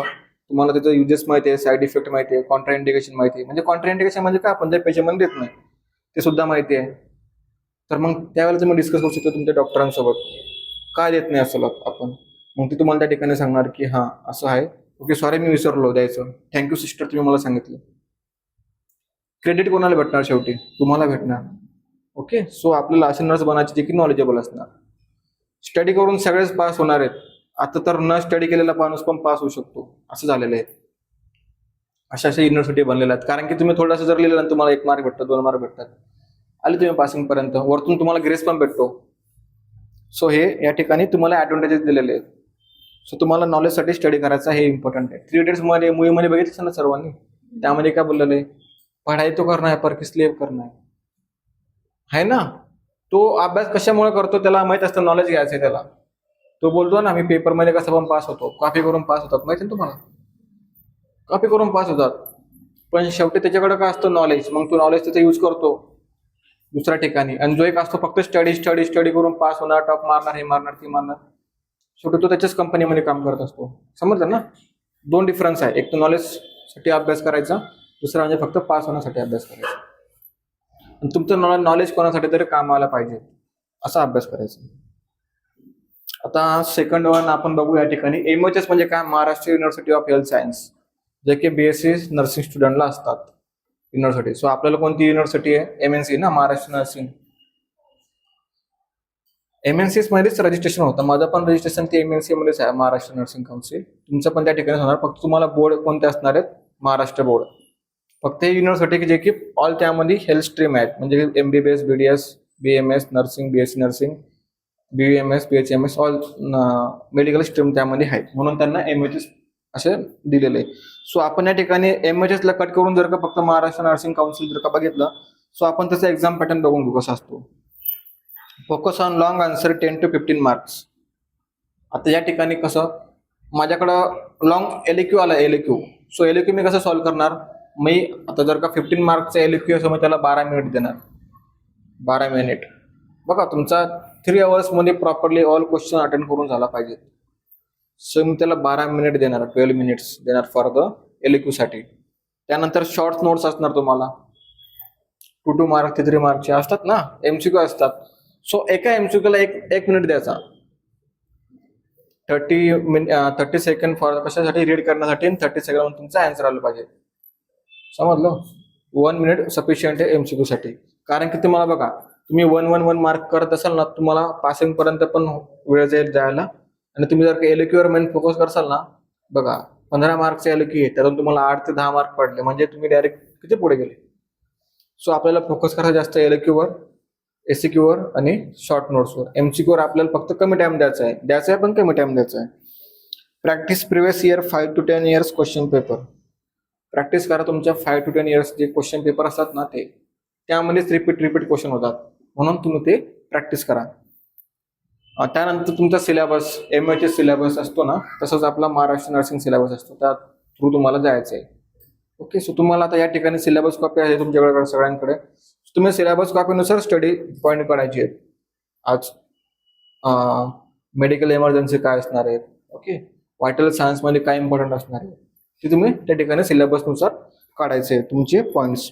Speaker 1: तुम्हाला त्याचं युजेस माहिती आहे, साईड इफेक्ट माहिती आहे, कॉन्ट्राइंडिकेशन माहिती आहे. म्हणजे कॉन्ट्राइंडिकेशन म्हणजे काय, आपण ज्या पेशंटमध्ये देत नाही ते सुद्धा माहिती आहे. तर मग त्यावेळेला तुम्ही डिस्कस करू शकता तुमच्या डॉक्टरांसोबत काय देत नाही असं आपण. मग ते तुम्हाला त्या ठिकाणी सांगणार की हां असं आहे. ओके, सॉरी मी विसरलो द्यायचं, थँक्यू सिस्टर तुम्ही मला सांगितलं. क्रेडिट कोणाला भेटणार? शेवटी तुम्हाला भेटणार. ओके. सो आपल्याला असे नर्स बनायचे जे की नॉलेजेबल असणार. स्टडी करून सगळेच पास होणार आहेत. आता तर न स्टडी केलेला माणूस पण पास होऊ शकतो असं झालेलं आहे. अशा युनिव्हर्सिटी बनलेल्या आहेत. कारण की तुम्ही थोडंसं जर लिहिलं ना तुम्हाला 1 मार्क भेटतात, 2 मार्क भेटतात, आले तुम्ही पासिंग पर्यंत, वरतून तुम्हाला ग्रेस पण भेटतो. सो हे या ठिकाणी तुम्हाला ऍडव्हान्टेजेस दिलेले आहेत. सो तुम्हाला नॉलेजसाठी स्टडी करायचा हे इम्पॉर्टंट आहे. 3 Idiots मध्ये मूवीमध्ये बघितलं ना सर्वांनी, त्यामध्ये काय बोललेलं आहे? पढाई तो करना है पर किस लिए करना है ना. तो अभ्यास कशामुळे करतो त्याला माहित असतं, नॉलेज घ्यायचंय त्याला. तो बोलतो ना मी पेपरमध्ये कसं पण पास होतो, कॉपी करून पास होतात, माहिती ना तुम्हाला. कॉपी करून पास होतात, पण शेवटी त्याच्याकडे काय असतं? नॉलेज. मग तो नॉलेज त्याचा यूज करतो दुसऱ्या ठिकाणी. आणि जो एक असतो फक्त स्टडी स्टडी स्टडी करून पास होणार, टॉप मारणार, हे मारणार, ती मारणार, शेवटी तो त्याच्याच कंपनीमध्ये काम करत असतो. समजलं ना? 2 डिफरन्स आहे. एक तर नॉलेजसाठी अभ्यास करायचा, दुसरा म्हणजे फक्त पास होण्यासाठी अभ्यास करायचा. आणि तुमचं नॉलेज कोणासाठी तरी कामाला पाहिजे असा अभ्यास करायचा. आता सेकंड वन आपण बघू या ठिकाणी. MHS म्हणजे काय? Maharashtra university of health science, जे की BSc नर्सिंग स्टुडंटला असतात युनिव्हर्सिटी. सो आपल्याला कोणती युनिव्हर्सिटी आहे? MNC ना, महाराष्ट्र नर्सिंग. MNCs मध्येच रजिस्ट्रेशन होतं. माझं पण रजिस्ट्रेशन ते MNC मध्येच आहे, महाराष्ट्र नर्सिंग काउन्सिल. तुमचं पण त्या ठिकाणी होणार. फक्त तुम्हाला बोर्ड कोणते असणार आहेत? महाराष्ट्र बोर्ड. फक्त हे युनिव्हर्सिटी जे की ऑल त्यामध्ये हेल्थ स्ट्रीम आहेत, म्हणजे MBBS, BDS, BMS nursing, BSc nursing, BMS, BHMS, all medical stream त्यामध्ये आहेत, म्हणून त्यांना MHS असे दिलेले आहे. सो आपण या ठिकाणी MHS ला कट करून जर का फक्त महाराष्ट्र नर्सिंग काउन्सिल जर का बघितलं, सो आपण त्याचा एक्झाम पॅटर्न बघून घेऊ कसा असतो. Focus on long answer 10 to 15 marks. आता या ठिकाणी कसं, माझ्याकडं लॉंग LAQ आला, LAQ. सो LAQ मी कसं सॉल्व्ह करणार? मी आता जर का 15 मार्कचा LAQ असं, मग त्याला 12 मिनिट देणार. 12 मिनिट बघा, तुमचा 3 hours मध्ये प्रॉपरली ऑल क्वेश्चन अटेंड करून झाला पाहिजे. सो मी त्याला 12 मिनिट देणार, 12 मिनिट्स देणार फॉर द LAQ साठी. त्यानंतर शॉर्ट नोट्स असणार तुम्हाला, 2 मार्क, 3 मार्कचे असतात ना, MCQ असतात. सो एका MCQ ला एक मिनिट द्यायचा. 30 सेकंड फॉर कशासाठी? रीड करण्यासाठी, आणि 30 सेकंड तुमचा आन्सर आला पाहिजे. समजलं? 1 मिनिट सफिशियंट आहे MCQ साठी. कारण की तुम्हाला बघा, तुम्ही 1 मार्क करत असाल ना, तुम्हाला पासिंग पर्यंत पण वेळ जाईल जायला. आणि तुम्ही जर का LAQ वर मेन फोकस करसाल ना, बघा 15 मार्कचे LAQ आहे, त्यातून तुम्हाला 8 ते 10 मार्क पडले, म्हणजे तुम्ही डायरेक्ट किती पुढे गेले. सो आपल्याला फोकस करायचा जास्त LAQ वर, SCQ वर आणि शॉर्ट नोट्सवर. MCQ वर आपल्याला फक्त कमी टाइम द्यायचा आहे, पण कमी टाइम द्यायचा आहे. Practice previous year 5 to 10 years question paper. Practice करा तुमच्या 5 to 10 years जे क्वेश्चन पेपर असतात ना, त्यामध्येच रिपीट क्वेश्चन होतात, म्हणून तुम्ही ते प्रॅक्टिस करा. त्यानंतर तुमचा सिलेबस, MHS सिलेबस असतो ना, तसंच आपला महाराष्ट्र नर्सिंग सिलेबस असतो, त्या थ्रू तुम्हाला जायचं आहे. ओके. सो तुम्हाला आता या ठिकाणी सिलेबस कॉपी आहे तुमच्याकडे सगळ्यांकडे. तुम्ही सिलेबस कॉपीनुसार स्टडी पॉईंट काढायचे आहेत. आज मेडिकल इमर्जन्सी काय असणार आहेत, ओके, व्हायटल सायन्समध्ये काय इम्पॉर्टंट असणार आहे ते तुम्ही त्या ठिकाणी सिलेबसनुसार काढायचे तुमचे पॉईंट्स.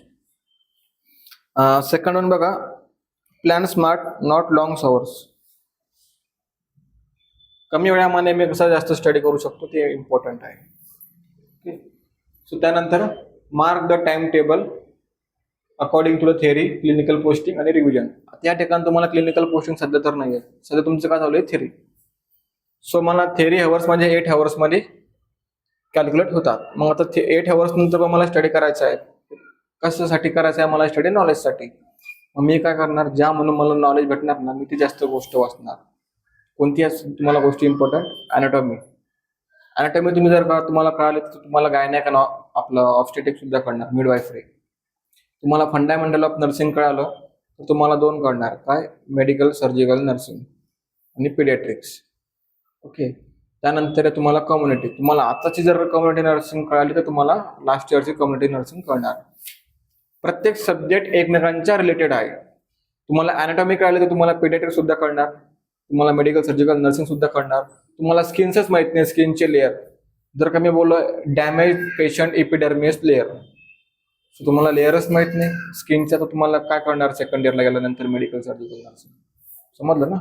Speaker 1: सेकंड वन बघा, plan smart not long hours. कमी वेळामध्ये मी कसा जास्त स्टडी करू शकतो ते इम्पॉर्टंट आहे. ओके, सो त्यानंतर mark the time table according to the theory, clinical posting आणि रिव्हिजन. त्या ठिकाणी तुम्हाला क्लिनिकल पोस्टिंग सध्या तर नाही आहे, सध्या तुमचं काय चालू आहे थेअरी. सो मला थेअरी हवर्स म्हणजे 8 हवर्समध्ये कॅल्क्युलेट होतात. मग आता 8 हवर्स नंतर पण मला स्टडी करायचा आहे. कशासाठी करायचं आहे मला स्टडी? नॉलेजसाठी. मग मी काय करणार, ज्या म्हणून मला नॉलेज भेटणार ना मी ती जास्त गोष्ट वाचणार. कोणती तुम्हाला गोष्टी इम्पॉर्टंट? अॅनाटॉमी. अॅनाटॉमी तुम्ही जर का तुम्हाला कळाले तर तुम्हाला गायनॅक आणि आपलं ऑब्स्टेटिक सुद्धा कळणार, मिडवायफरी. तुम्हाला फंडामेंटल ऑफ नर्सिंग कळालं तर तुम्हाला 2 कळणार, काय? मेडिकल सर्जिकल नर्सिंग आणि पिडियाट्रिक्स. ओके, त्यानंतर तुम्हाला कम्युनिटी. तुम्हाला आताची जर कम्युनिटी नर्सिंग कळाली तर तुम्हाला लास्ट इयरची कम्युनिटी नर्सिंग कळणार. प्रत्येक सब्जेक्ट एकमेकांच्या रिलेटेड आहे. तुम्हाला अॅनाटॉमी कळाली तर तुम्हाला पिडियाट्रिक्स सुद्धा कळणार, तुम्हाला मेडिकल सर्जिकल नर्सिंग सुद्धा कळणार. तुम्हाला स्किनचंच माहित नाही, स्किनचे लेअर. जर का मी बोललो damage patient epidermis layer, so तुम्हाला लेअरच माहित नाही स्किनचा, तर तुम्हाला काय कळणार सेकंड इयरला गेल्यानंतर मेडिकल सर्जिकल नर्सिंग. समजलं ना?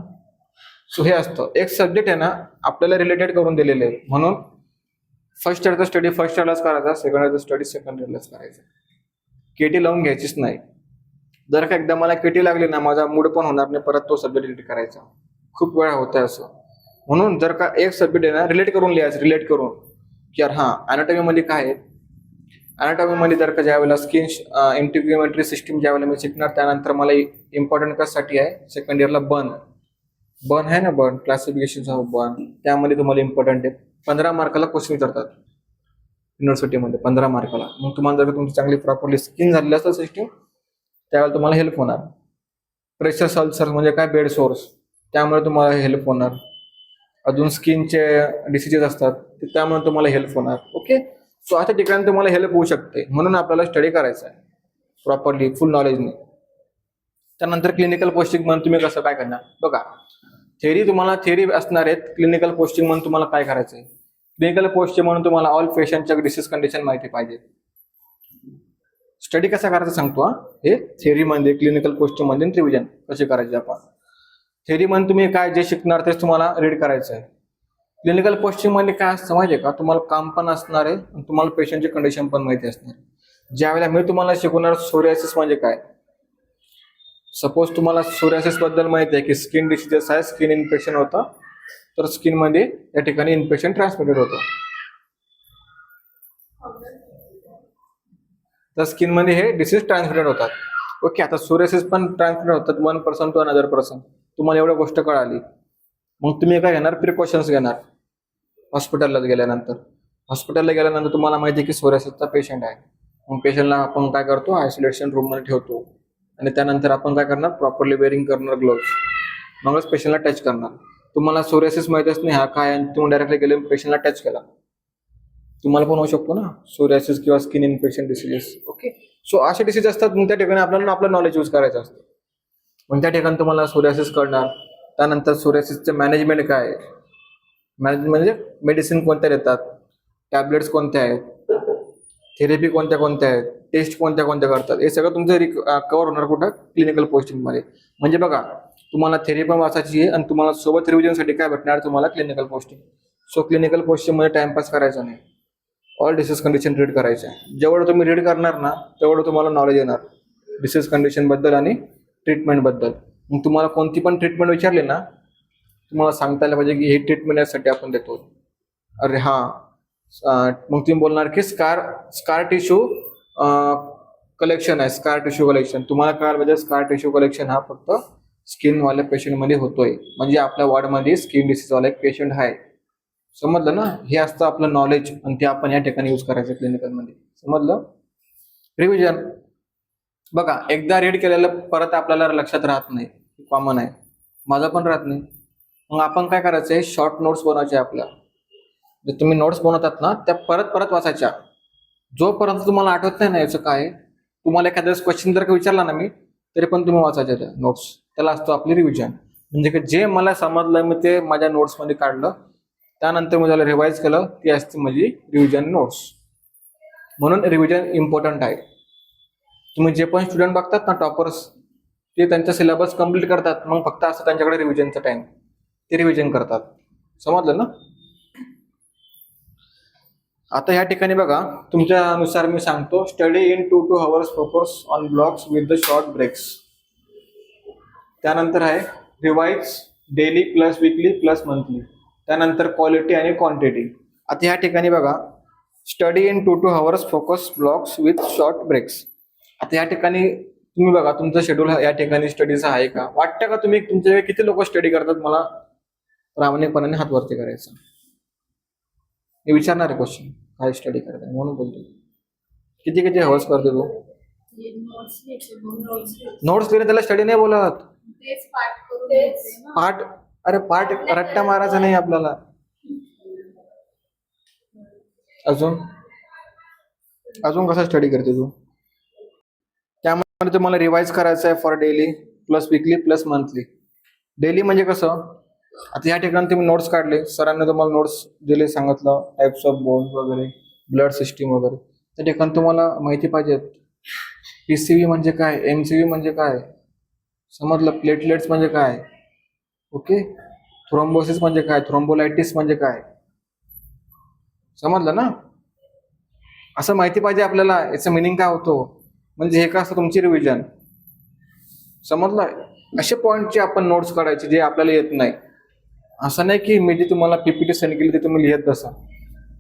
Speaker 1: सो हे असतं, एक सब्जेक्ट आहे ना आपल्याला रिलेटेड करून दिलेले आहे. म्हणून फर्स्ट इयरचा स्टडी फर्स्ट इयरलाच करायचा, सेकंड इयरचा स्टडी सेकंड इयरलाच करायचा. केटी लावून घ्यायचीच नाही. जर का एकदा मला केटी लागली ना माझा मूड पण होणार नाही परत तो सब्जेक्ट रिलेट करायचा. खूप वेळा होत आहे असं. म्हणून जर का एक सब्जेक्ट आहे ना रिलेट करून लिहायचं, रिलेट करून की यार हां अॅनाटॉमीमध्ये काय आहे. अॅनाटॉमीमध्ये जर का ज्यावेळेला स्किन इंटिग्युमेंटरी सिस्टीम ज्यावेळेला मी शिकणार त्यानंतर मला इम्पॉर्टंट कशासाठी आहे, सेकंड इयरला बर्न आहे ना, बर्न क्लासिफिकेशन ऑफ बर्न, त्यामध्ये तुम्हाला इम्पॉर्टंट आहे. 15 मार्काला क्वेश्चन विचारतात युनिव्हर्सिटीमध्ये, 15 मार्काला. मग तुम्हाला जर का तुमची चांगली प्रॉपरली स्किन झालेली असेल सिस्टीम त्यावेळेला तुम्हाला हेल्प होणार. प्रेशर सल्सर म्हणजे काय, बेड सोर्स, त्यामुळे तुम्हाला हेल्प होणार. अजून स्किनचे डिसीजेस असतात त्यामुळे तुम्हाला हेल्प होणार. ओके, सो अशा ठिकाणी तुम्हाला हेल्प होऊ शकते. म्हणून आपल्याला स्टडी करायचा आहे प्रॉपरली फुल नॉलेजने. त्यानंतर क्लिनिकल पोस्टिंग म्हणून तुम्ही कसं काय करणार बघा. तुम्हाला थेअरी असणार आहेत. क्लिनिकल पोस्टिंग म्हणून तुम्हाला काय करायचं आहे, क्लिनिकल पोस्टिंग म्हणून तुम्हाला ऑल पेशंटच्या डिसीज कंडिशन माहिती पाहिजे. स्टडी कसा करायचा सांगतो हे थेअरीमध्ये, क्लिनिकल पोस्टिंग मध्ये रिव्हिजन कशी करायची आपण. थेअरीमध्ये तुम्ही काय जे शिकणार तेच तुम्हाला रीड करायचं आहे. क्लिनिकल पोस्टिंग मध्ये काय असतं माहिती आहे का, तुम्हाला काम पण असणार आहे आणि तुम्हाला पेशंटची कंडिशन पण माहिती असणार आहे. ज्यावेळेला मी तुम्हाला शिकवणार सोरियासिस म्हणजे काय. सपोज तुम्हाला सोरियासिस बद्दल माहिती आहे की स्किन डिसीजेस आहे, स्किन इन्फेक्शन होतं, तर स्किन मध्ये या ठिकाणी इन्फेक्शन ट्रान्समिटेड होतं. तर स्किन मध्ये हे डिसीज ट्रान्समिटेड होतात. ओके, आता सोरियासिस पण ट्रान्समिटेड होतात 1% टू अनदर पर्सन. तुम्हाला एवढं गोष्ट कळाली, मग तुम्ही काय घेणार, प्रिकॉशन्स घेणार. हॉस्पिटलला गेल्यानंतर तुम्हाला माहिती आहे की सोरियासिसचा पेशंट आहे. मग पेशंटला आपण काय करतो, आयसोलेशन रूम मध्ये ठेवतो आणि त्यानंतर आपण काय करणार, प्रॉपरली वेअरिंग करणार ग्लोव्स, मगच पेशंटला टच करणार. तुम्हाला सोरियासिस माहितीच नाही हा काय, आणि तुम्ही डायरेक्टली गेले पेशंटला टच केला, तुम्हाला पण होऊ शकतो ना सोरियासिस किंवा skin infection diseases. Okay, so असे डिसीज असतात. मग त्या ठिकाणी आपल्याला आपलं नॉलेज यूज करायचं असतं. मग त्या ठिकाणी तुम्हाला सोरियासिस कळणार. त्यानंतर सोरियासिसचे मॅनेजमेंट काय आहे, मॅनेजमेंट म्हणजे मेडिसिन कोणत्या देतात, टॅबलेट्स कोणत्या आहेत, थेरपी कोणत्या कोणत्या आहेत, टेस्ट कोणत्या कोणत्या करतात, हे सगळं तुमचं कव्हर होणार कुठं, क्लिनिकल पोस्टिंगमध्ये. म्हणजे बघा तुम्हाला थेरपी पण वाचायची आहे आणि तुम्हाला सोबत रिव्हिजनसाठी काय भेटणार, तुम्हाला क्लिनिकल पोस्टिंग. सो क्लिनिकल पोस्टिंगमध्ये टाइमपास करायचा नाही, ऑल डिसीज कंडिशन रीड करायचं आहे. जेवढं तुम्ही रीड करणार ना तेवढं तुम्हाला नॉलेज येणार डिसीज कंडिशन बद्दल आणि ट्रीटमेंट बद्दल. मग तुम्हाला कोणती पण ट्रीटमेंट विचारली ना तुम्हाला सांगता आलं पाहिजे की हे ट्रीटमेंट यासाठी आपण देतो. अरे हां, मग तुम्ही बोलणार की स्कार टिश्यू कलेक्शन आहे, स्कार टिश्यू कलेक्शन. तुम्हाला कळायला पाहिजे स्कार टिश्यू कलेक्शन हा फक्त स्किनवाल्या पेशंटमध्ये होतोय, म्हणजे आपल्या वॉर्डमध्ये स्किन डिसीजवाला एक पेशंट आहे. समजलं ना, हे असतं आपलं नॉलेज आणि ते आपण या ठिकाणी यूज करायचं क्लिनिकलमध्ये. समजलं. रिव्हिजन बघा, एकदा रीड केलेलं परत आपल्याला लक्षात राहत नाही, कॉमन आहे, माझं पण राहत नाही. मग आपण काय करायचंय, शॉर्ट नोट्स बनवायचे आपल्या. जे तुम्ही नोट्स बनवतात ना त्या परत परत वाचायच्या. जोपर्यंत तुम्हाला आठवत नाही ना याचं काय, तुम्हाला एखाद्या क्वेश्चन जर का विचारला ना मी तरी पण तुम्ही वाचायचे त्या नोट्स. त्याला असतो आपली रिव्हिजन. म्हणजे की जे मला समजलं मी ते माझ्या नोट्समध्ये काढलं, त्यानंतर मी त्याला रिवाईज केलं, ती असते माझी रिव्हिजन नोट्स. म्हणून रिव्हिजन इम्पॉर्टंट आहे. तुम्ही जे पण स्टुडंट बघतात ना टॉपर्स, ते त्यांचा सिलेबस कम्प्लीट करतात, मग फक्त असं त्यांच्याकडे रिव्हिजनचा टाइम, ते रिव्हिजन करतात. समजलं ना? आता ह्या ठिकाणी बघा, तुमच्यानुसार मी सांगतो, study in 2 to 2 hours focus on blocks with the short breaks. त्यानंतर आहे revise daily plus weekly plus monthly. त्यानंतर क्वालिटी आणि क्वांटिटी. आता ह्या ठिकाणी बघा, study in 2 to 2 hours focus blocks with short breaks. आता या ठिकाणी तुम्ही बघा, तुमचं शेड्यूल या ठिकाणी स्टडीचा आहे का? वाटतं का तुम्ही तुमच्या किती लोक स्टडी करतात? मला प्रामाणिकपणाने हात वरती करायचा. मी विचारणार आहे क्वेश्चन, काय स्टडी करताय म्हणून बोलतो. किती किती हवर्स करते तू? नोट्स लिहिणे त्याला स्टडी नाही बोलत. पाठ, अरे पाठ रट्टा मारायचा नाही आपल्याला. अजून अजून कसा स्टडी करते तू? त्यामुळे तुम्हाला रिवाइज करायचं आहे for daily plus weekly plus monthly. Daily म्हणजे कसं, आता या ठिकाणी तुम्ही नोट्स काढले, सरांनी तुम्हाला नोट्स दिले, सांगितलं टाइप्स ऑफ बोन्स वगैरे, ब्लड सिस्टीम वगैरे. त्या ठिकाणी तुम्हाला माहिती पाहिजे पीसीबी म्हणजे काय, एमसीबी म्हणजे काय, समजलं, प्लेटलेट्स म्हणजे काय, ओके, थ्रोम्बोसिस म्हणजे काय, थ्रोम्बोलायटिस म्हणजे काय, समजलं ना? असं माहिती पाहिजे आपल्याला, याचं मिनिंग काय होतो. म्हणजे हे काय असतं तुमची रिव्हिजन. समजलं? असे पॉईंटचे आपण नोट्स काढायचे जे आपल्याला येत नाही. असं नाही की मी जे तुम्हाला पीपीटी सेंड केली ते तुम्ही लिहित बसा.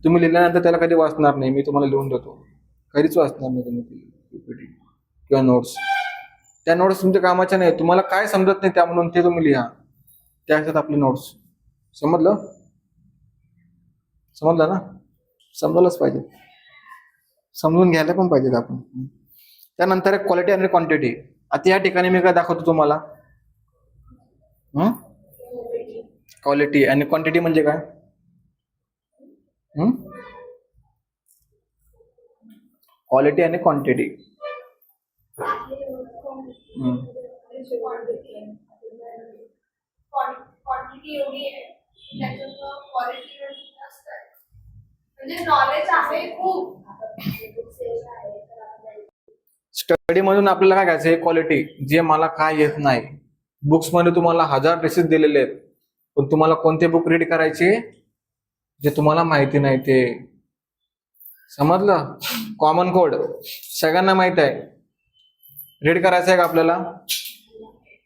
Speaker 1: तुम्ही लिहिल्यानंतर त्याला कधी वाचणार नाही, मी तुम्हाला लिहून देतो, कधीच वाचणार नाही तुम्ही पीपीटी किंवा नोट्स. त्या नोट्स तुमच्या कामाच्या नाही. तुम्हाला काय समजत नाही त्या म्हणून ते तुम्ही लिहा, त्याच्यात आपले नोट्स. समजलं? समजलं ना? समजायलाच पाहिजे, समजून घ्यायला पण पाहिजे आपण. त्यानंतर क्वालिटी आणि क्वांटिटी. आता या ठिकाणी मी काय दाखवतो तुम्हाला, क्वालिटी आणि क्वांटिटी म्हणजे काय. क्वालिटी आणि क्वांटिटी.
Speaker 2: क्वांटिटी एवढी आहे, त्याच्यात क्वालिटी नसतं. म्हणजे नॉलेज आहे खूप.
Speaker 1: स्टडी मधून आपल्याला काय घ्यायचं, क्वालिटी, जे मला काय येत नाही. बुक्स मध्ये तुम्हाला 1000 रेसिस दिलेले आहेत, पण तुम्हाला कोणते बुक रीड करायचे जे तुम्हाला माहिती नाही ते. समजलं? कॉमन कोड सगळ्यांना माहित आहे. रीड करायचं आहे का आपल्याला?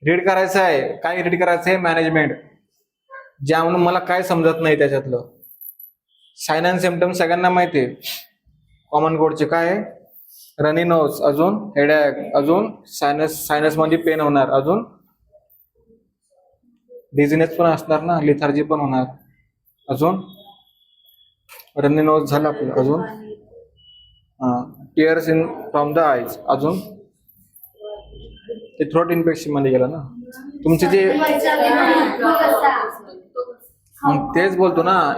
Speaker 1: रीड करायचं आहे. काय रीड करायचं आहे? मॅनेजमेंट. ज्या म्हणून मला काय समजत नाही त्याच्यातलं. साइन अँड सिम्पटम सगळ्यांना माहिती आहे. कॉमन कोडचे काय आहे? रनी नोज, अजून हेडॅक, अजून सायनस मध्ये पेन होणार, अजून डिझिनेस पण असणार ना, लिथार्जी पण होणार, अजून रनी नोज झालं आपलं, अजून tears in from the eyes, अजून ते थ्रोट इन्फेक्शन मध्ये गेलं ना तुमचे जे. तेच बोलतो ना,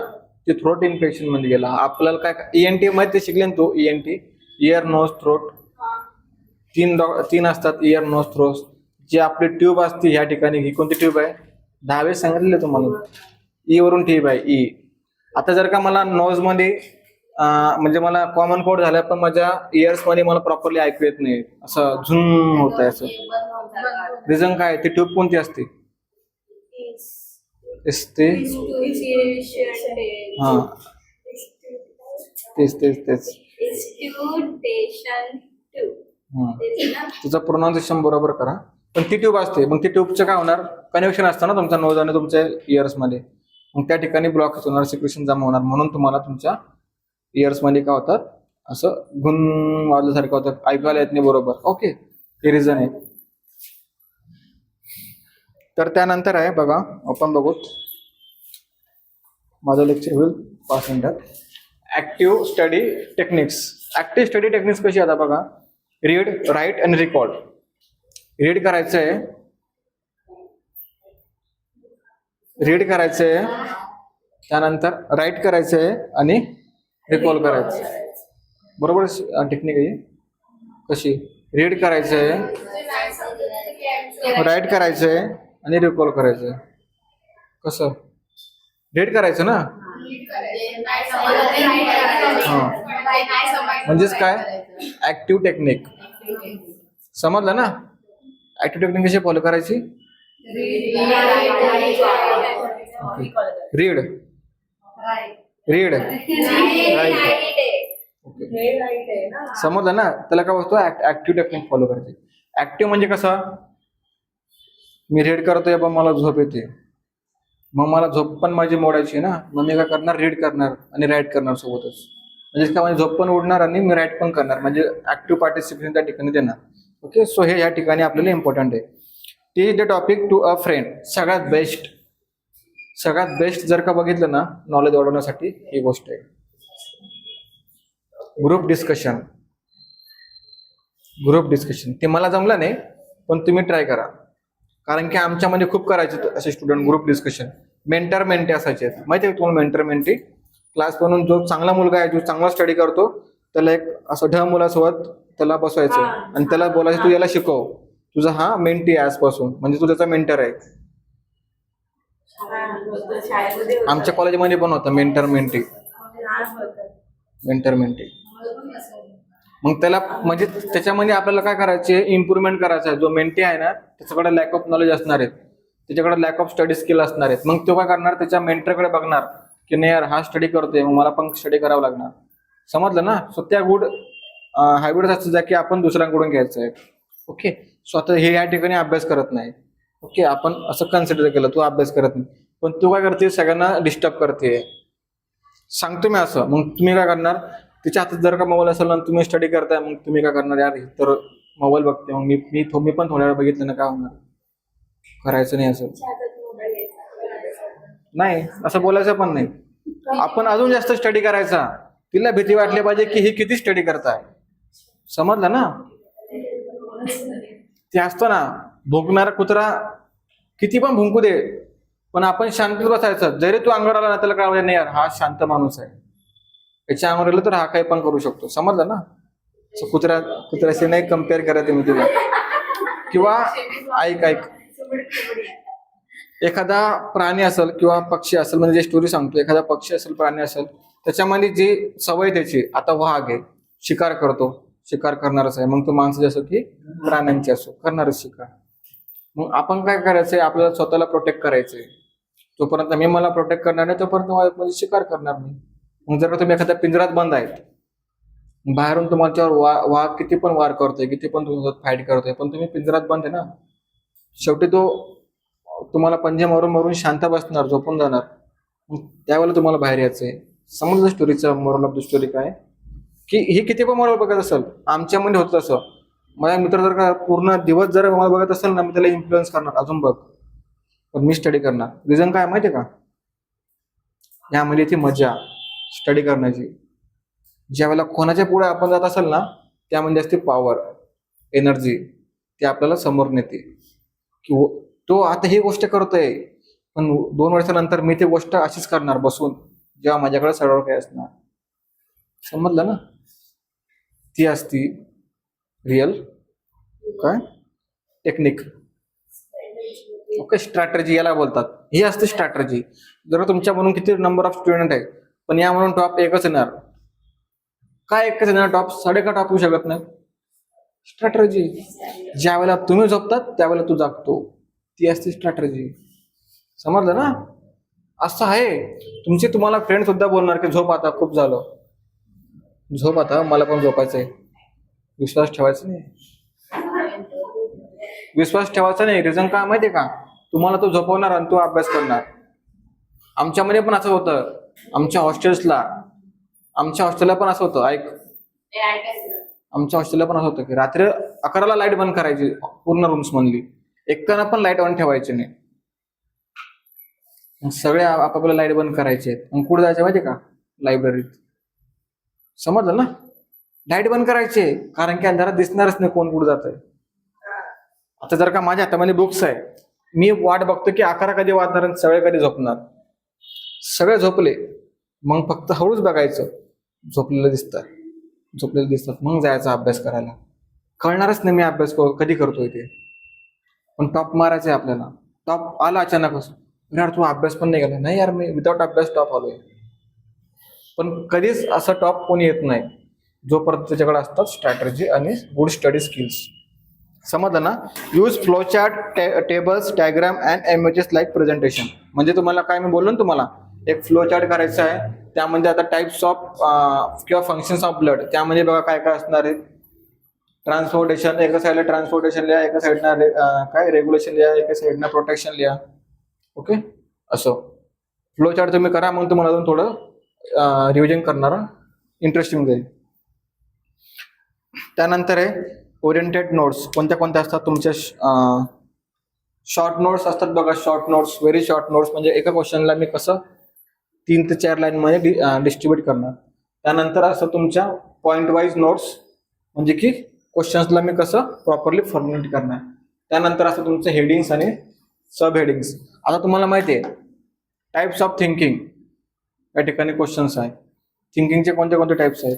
Speaker 1: ते थ्रोट इन्फेक्शन मध्ये गेला. आपल्याला काय ईएनटी मध्ये शिकले ना तू, ईएनटी, इयर नोज थ्रोट, तीन असतात, इयर नोज थ्रोट. जी आपली ट्यूब असते ह्या ठिकाणी, ही कोणती ट्यूब आहे? 10 वेळेस सांगितले तुम्हाला, ई वरून ट्यूब आहे, ई. आता जर का मला नोज मध्ये म्हणजे मला कॉमन कोड झाला, पण माझ्या इयर्स मध्ये मला प्रॉपरली ऐकू येत नाही, असं झुम होत आहे. असं रिझन काय? ती ट्यूब कोणती असते? हा, तेच. तिचं प्रोनाउन्सिएशन बरोबर करा. पण ती ट्यूब असते, मग ती ट्यूबचं काय होणार? कनेक्शन असतं ना तुमच्या नोज आणि तुमच्या इयर्स मध्ये, मग त्या ठिकाणी ब्लॉक होणार, सिक्रेशन जमा होणार. म्हणून तुम्हाला तुमच्या इयर्स मध्ये काय होतात, असं गुण वाजल्यासारखं होतं, ऐकायला येत नाही बरोबर. ओके, हे रिझन आहे. तर त्यानंतर आहे बघा, आपण बघूत, माझं लेक्चर होईल 5 मिनिटात. Active study techniques. Active study techniques कशी आता बघा, रीड, राईट आणि रिकॉर्ड. रीड करायचंय, त्यानंतर राईट करायचंय आणि रिकॉल करायचं. बरोबर टेक्निक आहे. कशी? रीड करायचंय, राईट करायचंय आणि रिकॉल करायचंय. कसं? रीड करायचं ना, म्हणजेच काय ऍक्टिव्ह टेक्निक. समजलं ना? ऍक्टिव्ह टेक्निक कशी फॉलो करायची? रीड रीड समजलं ना? त्याला काय बसतो ऍक्टिव्ह टेक्निक फॉलो करायची. ऍक्टिव्ह म्हणजे कसं, मी रीड करतोय पण मला झोप येते, मग मला झोप पण माझी मोडायची ना, मग मी काय करणार, रीड करणार आणि राईट करणार सोबतच. म्हणजे काय, माझी झोप पण उडणार आणि मी राईट पण करणार, म्हणजे ऍक्टिव्ह पार्टिसिपेशन त्या ठिकाणी देणार. ओके, सो हे या ठिकाणी आपल्याला इम्पॉर्टंट आहे. Teach the topic to a friend. सगळ्यात बेस्ट जर का बघितलं ना नॉलेज वाढवण्यासाठी ही गोष्ट आहे. ग्रुप डिस्कशन ते मला जमलं नाही, पण तुम्ही ट्राय करा. कारण की आमच्यामध्ये खूप करायचे असे student group discussion. Mentor mentee असायचे, माहिती आहे तुम्हाला मेंटर मेंटी? क्लास म्हणून जो चांगला मुलगा आहे, जो चांगला स्टडी करतो, त्याला एक असं ढ मुलासोबत त्याला बसवायचं आणि त्याला बोलायचं तू याला शिकव, तुझा हा मेंटी आहे आजपासून, म्हणजे तू त्याचा मेंटर आहे. आमच्या कॉलेजमध्ये पण होतं मेंटर मेंटी. मग त्याला म्हणजे त्याच्यामध्ये आपल्याला काय करायचे, इम्प्रुव्हमेंट करायचं आहे. जो मेंटी आहे ना त्याच्याकडे लॅक ऑफ नॉलेज असणार आहेत, त्याच्याकडे लॅक ऑफ स्टडी स्किल असणार आहेत. मग तो काय करणार, त्याच्या मेंटरकडे बघणार की नाही यार हा स्टडी करतोय, मग मला पण स्टडी करावं लागणार. समजलं ना? सो त्या गुड हॅबिट्स असतात ज्या की आपण दुसऱ्यांकडून घ्यायचं आहे. ओके, सो आता हे या ठिकाणी अभ्यास करत नाही. ओके, आपण असं कन्सिडर केलं तू अभ्यास करत नाही, पण तू काय करते, सगळ्यांना डिस्टर्ब करते. सांगतो मी असं, मग तुम्ही काय करणार, तिच्या हातात जर का मोबाईल असेल ना तुम्ही स्टडी करताय, मग तुम्ही काय करणार, यार तर मोबाईल बघते, मग मी पण थोड्या वेळ बघितलं ना, काय होणार, करायचं नाही असं. नाही, असं बोलायचं पण नाही. आपण अजून जास्त स्टडी करायचा. तिला भीती वाटली पाहिजे की ही किती स्टडी करताय. समजलं ना? ते असतं ना, भुंकणारा कुत्रा किती पण भुंकू दे, पण आपण शांत बसायचं. जरी तू अंगावर आला ना त्याला काय नाही यार हा शांत माणूस आहे, याच्या अंगावर आलं तर हा काही पण करू शकतो. समजलं ना? कुत्र्याशी नाही कम्पेअर करत मी तुला. किंवा ऐक एखादा प्राणी असेल किंवा पक्षी असेल, म्हणजे जे स्टोरी सांगतो, एखादा पक्षी असेल, प्राणी असेल, त्याच्यामध्ये जी सवय त्याची, आता वाघ आहे, शिकार करतो, शिकार करणारच आहे. मग तो माणसाची असो की प्राण्यांची असो, करणारच शिकार. मग आपण काय करायचंय, आपल्याला स्वतःला प्रोटेक्ट करायचंय. जोपर्यंत मी मला प्रोटेक्ट करणार नाही तोपर्यंत म्हणजे शिकार करणार नाही. मग जर तुम्ही एखाद्या पिंजरात बंद आहेत, बाहेरून तुमच्यावर वाघ किती पण वार करतोय, किती पण तुमच्यासोबत फाईट करतोय, पण तुम्ही पिंजरात बंद आहे ना, शेवटी तो तुम्हाला पंजे मारून मारून शांत बसणार, झोपून जाणार. त्यावेळेला तुम्हाला बाहेर यायचंय. समजलं स्टोरीचा मोरल ऑफ द स्टोरी काय, की ही किती पण मोरल बघत असेल, आमच्यामध्ये होतं असं. माझा मित्र जर का पूर्ण दिवस जर मला बघत असेल ना, मी त्याला इन्फ्लुएन्स करणार, अजून बघ, पण मी स्टडी करणार. रिझन काय माहितीये का, यामध्ये ती मजा स्टडी करण्याची. ज्या वेळेला कोणाच्या पुढे आपण जात असेल ना, त्यामध्ये असते पॉवर, एनर्जी, ती आपल्याला समोर नेते. की तो आता ही गोष्ट करतोय, पण 2 वर्षानंतर मी ती गोष्ट अशीच करणार बसून, जेव्हा माझ्याकडे सर्व काही असणार. समजलं ना? ती असती रिअल काय टेक्निक. ओके, स्ट्रॅटर्जी याला बोलतात. ही असते स्ट्रॅटर्जी. जर तुमच्या म्हणून किती नंबर ऑफ स्टुडंट आहे, पण या म्हणून टॉप एकच येणार. काय एकच येणार टॉप? 1.5 टॉप होऊ शकत नाही. स्ट्रॅटर्जी. ज्या वेळेला तुम्ही झोपतात त्यावेळेला तू जागतो, ती असते स्ट्रॅटर्जी. समजलं ना? असं आहे. तुम्हाला फ्रेंड सुद्धा बोलणार की झोप आता, खूप झालं, झोप आता, मला पण झोपायचंय. विश्वास ठेवायचा नाही. विश्वास ठेवायचा नाही. रिझन काय माहितीये का, तुम्हाला तो झोपवणार आणि तो अभ्यास करणार. आमच्यामध्ये पण असं होतं, आमच्या हॉस्टेलला पण असं होतं. आमच्या हॉस्टेलला पण असं होतं की रात्री 11ला लाईट बंद करायची पूर्ण रूम्स मधली, एकानं पण लाईट ऑन ठेवायची नाही. सगळे आपापल्या लाईट बंद करायचे. मग कुठे जायचे माहितीये का, लायब्ररीत. समजलं ना? लाईट बंद करायचे, कारण की अंधारात दिसणारच नाही कोण कुठे जात आहे. आता जर का माझ्या हातामध्ये बुक्स आहे, मी वाट बघतो की 11 कधी वाजणार आणि सगळे कधी झोपणार. सगळे झोपले, मग फक्त हळूच बघायचं, झोपलेलं दिसतात, मग जायचा अभ्यास करायला. कळणारच नाही मी अभ्यास कधी करतोय ते. पण टॉप मारायचंय आपल्याला. टॉप आला अचानक असं, यार तू अभ्यास पण नाही केला. नाही यार, मी विदाऊट अभ्यास टॉप आलोय. पण कधीच असं टॉप कोणी येत नाही जोपर्यंत त्याच्याकडे असतात स्ट्रॅटर्जी आणि गुड स्टडी स्किल्स. समजलं ना? Use flow chart, tables, diagram and images like presentation. म्हणजे तुम्हाला काय मी बोललो ना, तुम्हाला एक फ्लो चार्ट करायचा आहे, त्यामध्ये आता टाइप्स ऑफ किंवा फंक्शन्स ऑफ ब्लड, त्यामध्ये बघा काय काय असणार आहे. ट्रान्सपोर्टेशन, एका साईडला ट्रान्सपोर्टेशन लिहा, एका साईडला काय रेग्युलेशन लिहा, एका साईडला प्रोटेक्शन लिहा. ओके, असं फ्लो चार्ट तुम्ही करा, मग तुम्हाला अजून थोडं रिव्हिजन करणारा इंटरेस्टिंग जाईल. त्यानंतर आहे ओरिएंटेड नोट्स. कोणत्या कोणत्या असतात तुमच्या? शॉर्ट नोट्स असतात बघा, short notes, very short notes. म्हणजे एका क्वेश्चनला मी कसं 3 ते 4 लाईनमध्ये डिस्ट्रीब्यूट करणार. त्यानंतर असं तुमच्या पॉईंट वाईज नोट्स, म्हणजे की क्वेश्चन्सला मी कसं प्रॉपरली फॉर्म्युलेट करणार. त्यानंतर असं तुमचं हेडिंग्स आणि सब हेडिंग्स. आता तुम्हाला माहिती आहे टाइप्स ऑफ थिंकिंग, या ठिकाणी क्वेश्चन्स आहे. थिंकिंगचे कोणते कोणते टाइप्स आहेत?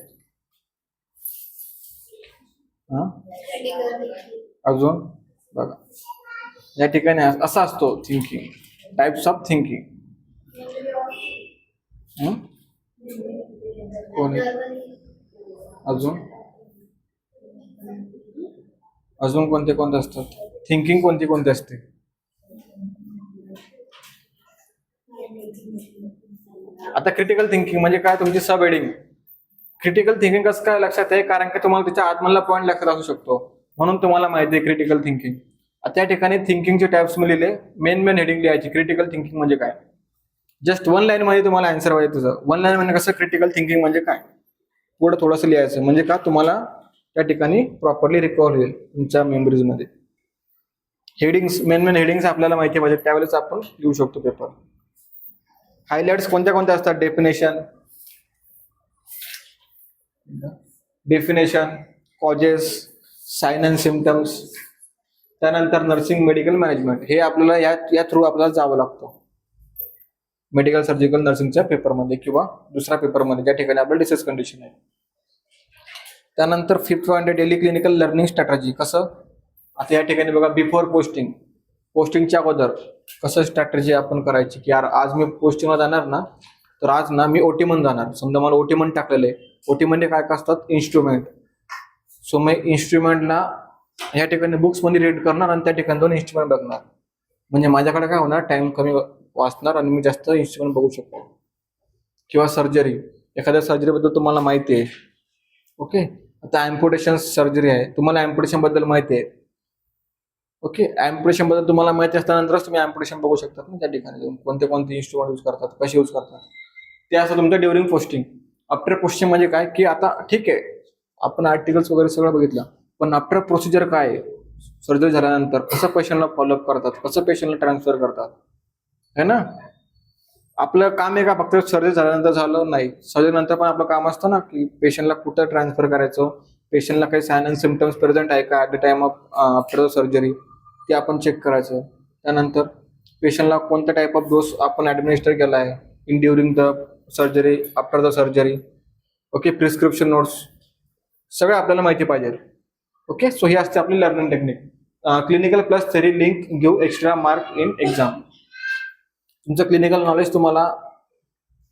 Speaker 1: अजून बघा, या ठिकाणी असा असतो थिंकिंग, टाइप्स ऑफ थिंकिंग. कोण अजून अजून कोणते कोणते असतात? थिंकिंग कोणती कोणती असते? आता क्रिटिकल थिंकिंग म्हणजे काय? तुमची सब हेडिंग. क्रिटिकल थिंकिंग कसं काय लक्षात आहे? कारण की तुम्हाला त्याच्या आतमधला पॉईंट लक्षात असू शकतो, म्हणून तुम्हाला माहिती आहे क्रिटिकल थिंकिंग. त्या ठिकाणी थिंकिंगचे टाइप्स मी लिहिले, मेन हेडिंग लिहायची. क्रिटिकल थिंकिंग म्हणजे काय? जस्ट 1 लाईन मध्ये तुम्हाला आन्सर पाहिजे तुझं. 1 लाईन म्हणजे कसं क्रिटिकल थिंकिंग म्हणजे काय, पुढे थोडंसं लिहायचं. म्हणजे का तुम्हाला त्या ठिकाणी प्रॉपरली रिकॉल होईल तुमच्या मेमरीज मध्ये. हेडिंग्स, मेन हेडिंग्स आपल्याला माहिती पाहिजे, त्यावेळेस आपण लिहू शकतो पेपर. हायलाइट्स कोणत्या कोणत्या असतात? Definition, causes, sign and symptoms. त्यानंतर नर्सिंग, मेडिकल मॅनेजमेंट. हे आपल्याला या थ्रू आपल्याला जावं लागतं मेडिकल सर्जिकल नर्सिंगच्या पेपरमध्ये किंवा दुसऱ्या पेपरमध्ये, ज्या ठिकाणी आपलं डिसीज कंडिशन आहे. त्यानंतर 5th point daily clinical learning strategy. कसं? आता या ठिकाणी बघा, बिफोर पोस्टिंगच्या अगोदर कसं स्ट्रॅटर्जी आपण करायची, की यार आज मी पोस्टिंगला जाणार ना, तर आज ना मी ओटी मध्ये जाणार. समजा मला ओटी मध्ये टाकलेलं आहे. ओटी मध्ये काय काय असतात? इन्स्ट्रुमेंट. सो मी इन्स्ट्रुमेंटला या ठिकाणी बुक्स मध्ये रीड करणार आणि त्या ठिकाणी 2 इन्स्ट्रुमेंट बघणार. म्हणजे माझ्याकडे काय होणार? टाइम कमी वाचणार आणि मी जास्त इन्स्ट्रुमेंट बघू शकतो. किंवा सर्जरी, एखाद्या सर्जरीबद्दल तुम्हाला माहिती आहे. ओके, आता अँप्युटेशन सर्जरी आहे, तुम्हाला अँप्युटेशन बद्दल माहिती आहे. ओके, अँप्युटेशन बद्दल तुम्हाला माहिती असल्यानंतरच तुम्ही अँप्युटेशन बघू शकतात ना त्या ठिकाणी, कोणते कोणते इन्स्ट्रुमेंट यूज करतात, कसे यूज करतात ते. असं तुमचं ड्युरिंग पोस्टिंग. आफ्टर पोस्टिंग म्हणजे काय, की आता ठीक आहे आपण आर्टिकल्स वगैरे सगळं बघितलं, पण आफ्टर प्रोसिजर काय आहे? सर्जरी झाल्यानंतर कसं पेशंटला फॉलोअप करतात, कसं पेशंटला ट्रान्सफर करतात, है ना? आपलं काम आहे का फक्त सर्जरी झाल्यानंतर झालं? नाही, सर्जरी नंतर पण आपलं काम असतं ना, की पेशंटला कुठं ट्रान्सफर करायचं, पेशंटला काही साइन अँड सिम्पटम्स प्रेझेंट आहे का at the time of after the surgery, ते आपण चेक करायचं. त्यानंतर पेशंटला कोणत्या टाईप ऑफ डोस आपण ॲडमिनिस्टर केला आहे in during the surgery, after the surgery. Okay, prescription notes सगळं आपल्याला माहिती पाहिजे. ओके, सो ही असते आपली learning technique. Clinical plus theory link give extra mark in exam. तुमचं क्लिनिकल नॉलेज तुम्हाला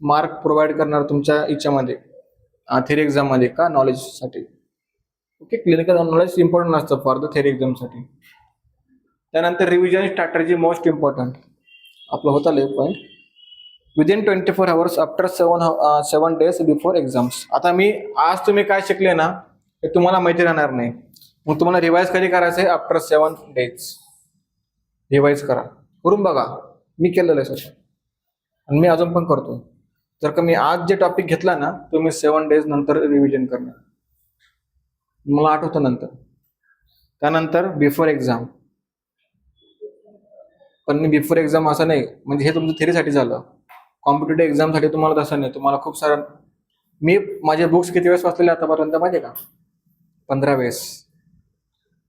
Speaker 1: मार्क प्रोव्हाइड करणार तुमच्या याच्यामध्ये थेरी एक्झाममध्ये का नॉलेजसाठी. ओके, क्लिनिकल नॉलेज इम्पॉर्टंट असतं फॉर द थेरी एक्झामसाठी. त्यानंतर रिव्हिजन स्ट्रॅटर्जी मोस्ट इम्पॉर्टंट आपलं होतं left point. Within 24 hours after 7 days before exams. आता आज तुम्ही काय शिकले ना हे तुम्हाला माहिती राहणार नाही, मग तुम्हाला रिवाइज कधी करायचं आहे? आफ्टर 7 days रिवाइज करून बघा. मी केलेलं आहे स्वतः आणि मी अजून पण करतो. जर का मी आज जे टॉपिक घेतला ना तुम्ही 7 days नंतर रिव्हिजन करणार, मला आठवतं नंतर. त्यानंतर बिफोर एक्झाम, पण बिफोर एक्झाम असं नाही, म्हणजे हे तुमचं थेरीसाठी झालं. कॉम्पिटेटिव्ह एक्झामसाठी तुम्हाला तसं नाही, तुम्हाला खूप सारं. मी माझे बुक्स किती वेळेस वाचलेले आतापर्यंत माहिती आहे का? 15 वेळेस.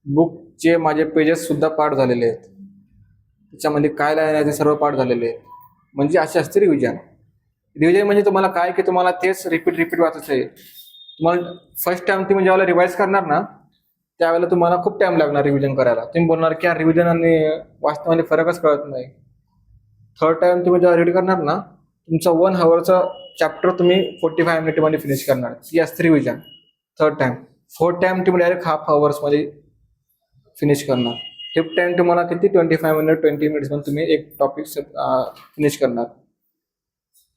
Speaker 1: बुकचे माझे पेजेस सुद्धा पाठ झालेले आहेत, त्याच्यामध्ये काय लिहायचं ते सर्व पाठ झालेले आहेत. म्हणजे असे असते रिव्हिजन. म्हणजे तुम्हाला काय, की तुम्हाला तेच रिपीट वाचायचं आहे. तुम्हाला फर्स्ट टाइम तुम्ही जेव्हा रिवाइज करणार ना त्यावेळेला तुम्हाला खूप टाइम लागणार रिव्हिजन करायला. तुम्ही बोलणार की रिव्हिजन आणि वाचण्यामध्ये फरकच कळत नाही. थर्ड टाइम तुम्ही जेव्हा रीड करणार ना तुमचं 1 hourचं चॅप्टर तुम्ही 45 मिनिटमध्ये फिनिश करणार. ही असते revision. Third time. Fourth time तुम्ही डायरेक्ट हाफ मध्ये फिनिश करणार. फिफ्थ टाइम तुम्हाला किती 25 मिनिट 20 मिनिट्स मध्ये तुम्ही एक टॉपिक फिनिश करणार.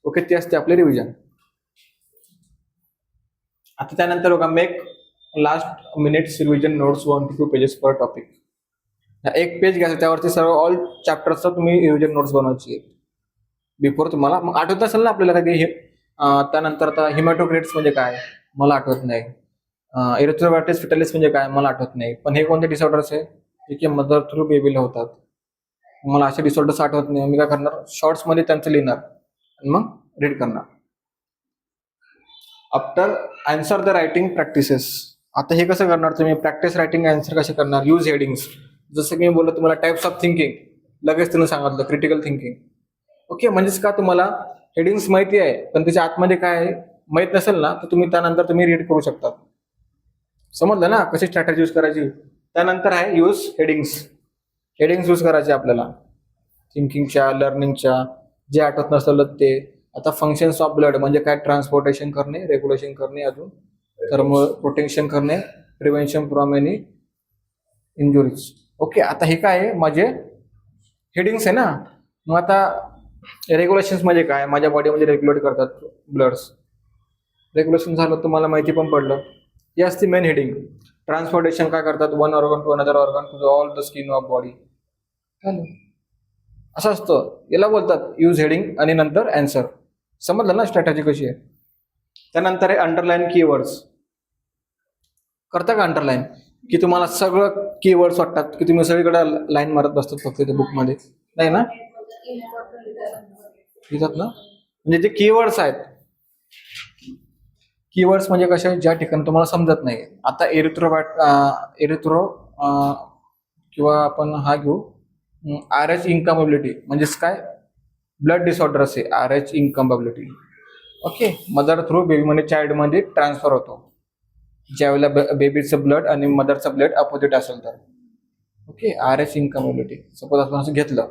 Speaker 1: ओके, ती असते आपली रिव्हिजन. आता त्यानंतर बघा, make last minutes revision notes 1 to 2 pages per topic. एक पेज घ्यायचं, त्यावरती सर्व ऑल चॅप्टर्सचा तुम्ही रिव्हिजन नोट्स बनवायची आहेत बिफोर तुम्हाला. मग आठवत असेल ना आपल्याला काही हे. त्यानंतर आता हिमॅटोक्रेट्स म्हणजे काय मला आठवत नाही. इरेथ्रोबायटिस फिटालिस म्हणजे काय मला आठवत नाही. पण हे कोणते डिसऑर्डर्स आहे जे की मदर थ्रू बेबीला होतात. मला असे डिसऑर्डर्स आठवत नाही. मी काय करणार, शॉर्ट्समध्ये त्यांचं लिहिणार आणि मग रीड करणार. After answer the writing practices. आता हे कसं करणार तुम्ही, प्रॅक्टिस रायटिंग आन्सर कसे करणार, यूज हेडिंग्स. जसं की मी बोललो तुम्हाला टाइप्स ऑफ थिंकिंग, लगेच तुम्ही सांगितलं क्रिटिकल थिंकिंग. ओके, म्हणजेच का तुम्हाला हेडिंग्स माहिती आहे पण त्याच्या आतमध्ये काय आहे माहित नसेल ना, तर तुम्ही त्यानंतर तुम्ही रीड करू शकता. समजलं ना कशी स्ट्रॅटेजी यूज करायची. त्यानंतर आहे यूज हेडिंग्स. हेडिंग्स यूज करायचे आपल्याला थिंकिंगच्या, लर्निंगच्या, जे आठवत नसलं ते. आता फंक्शन्स ऑफ ब्लड म्हणजे काय, ट्रान्सपोर्टेशन करणे, रेग्युलेशन करणे, अजून थर्मल प्रोटेक्शन करणे, prevention from any injuries. Okay, आता हे काय आहे माझे हेडिंग्स आहे ना. मग आता रेग्युलेशन्स म्हणजे काय, माझ्या बॉडीमध्ये रेग्युलेट करतात ब्लड्स. रेग्युलेशन झालं तुम्हाला माहिती पण पडलं. ही असते मेन हेडिंग. ट्रान्सपोर्टेशन काय करतात, one organ to another organ to all the skin of body. असं असतं, याला बोलतात यूज हेडिंग. आणि नंतर आन्सर. समजलं ना स्ट्रॅटेजी कशी आहे. त्यानंतर आहे अंडरलाईन कीवर्ड्स. करता का अंडरलाईन, की तुम्हाला सगळं कीवर्ड्स वाटतात की तुम्ही सगळीकडे लाईन मारत बसतात फक्त ते बुकमध्ये, नाही ना. लिहितात ना, म्हणजे जे कीवर्ड्स आहेत. कीवर्ड्स म्हणजे कसे, ज्या ठिकाणी तुम्हाला समजत नाही. आता एरिथ्रो किंवा आपण हा घेऊ RH इनकम्पॅबिलिटी, म्हणजेच काय, ब्लड डिसऑर्डर असे RH incompatibility. Okay, mother through बेबीमध्ये चाइल्डमध्ये ट्रान्सफर होतो ज्यावेळेला बेबीचं ब्लड आणि मदरचं ब्लड अपोजिट असेल तर. ओके, RH इनकम्पॅबिलिटी सपोज आपण असं घेतलं.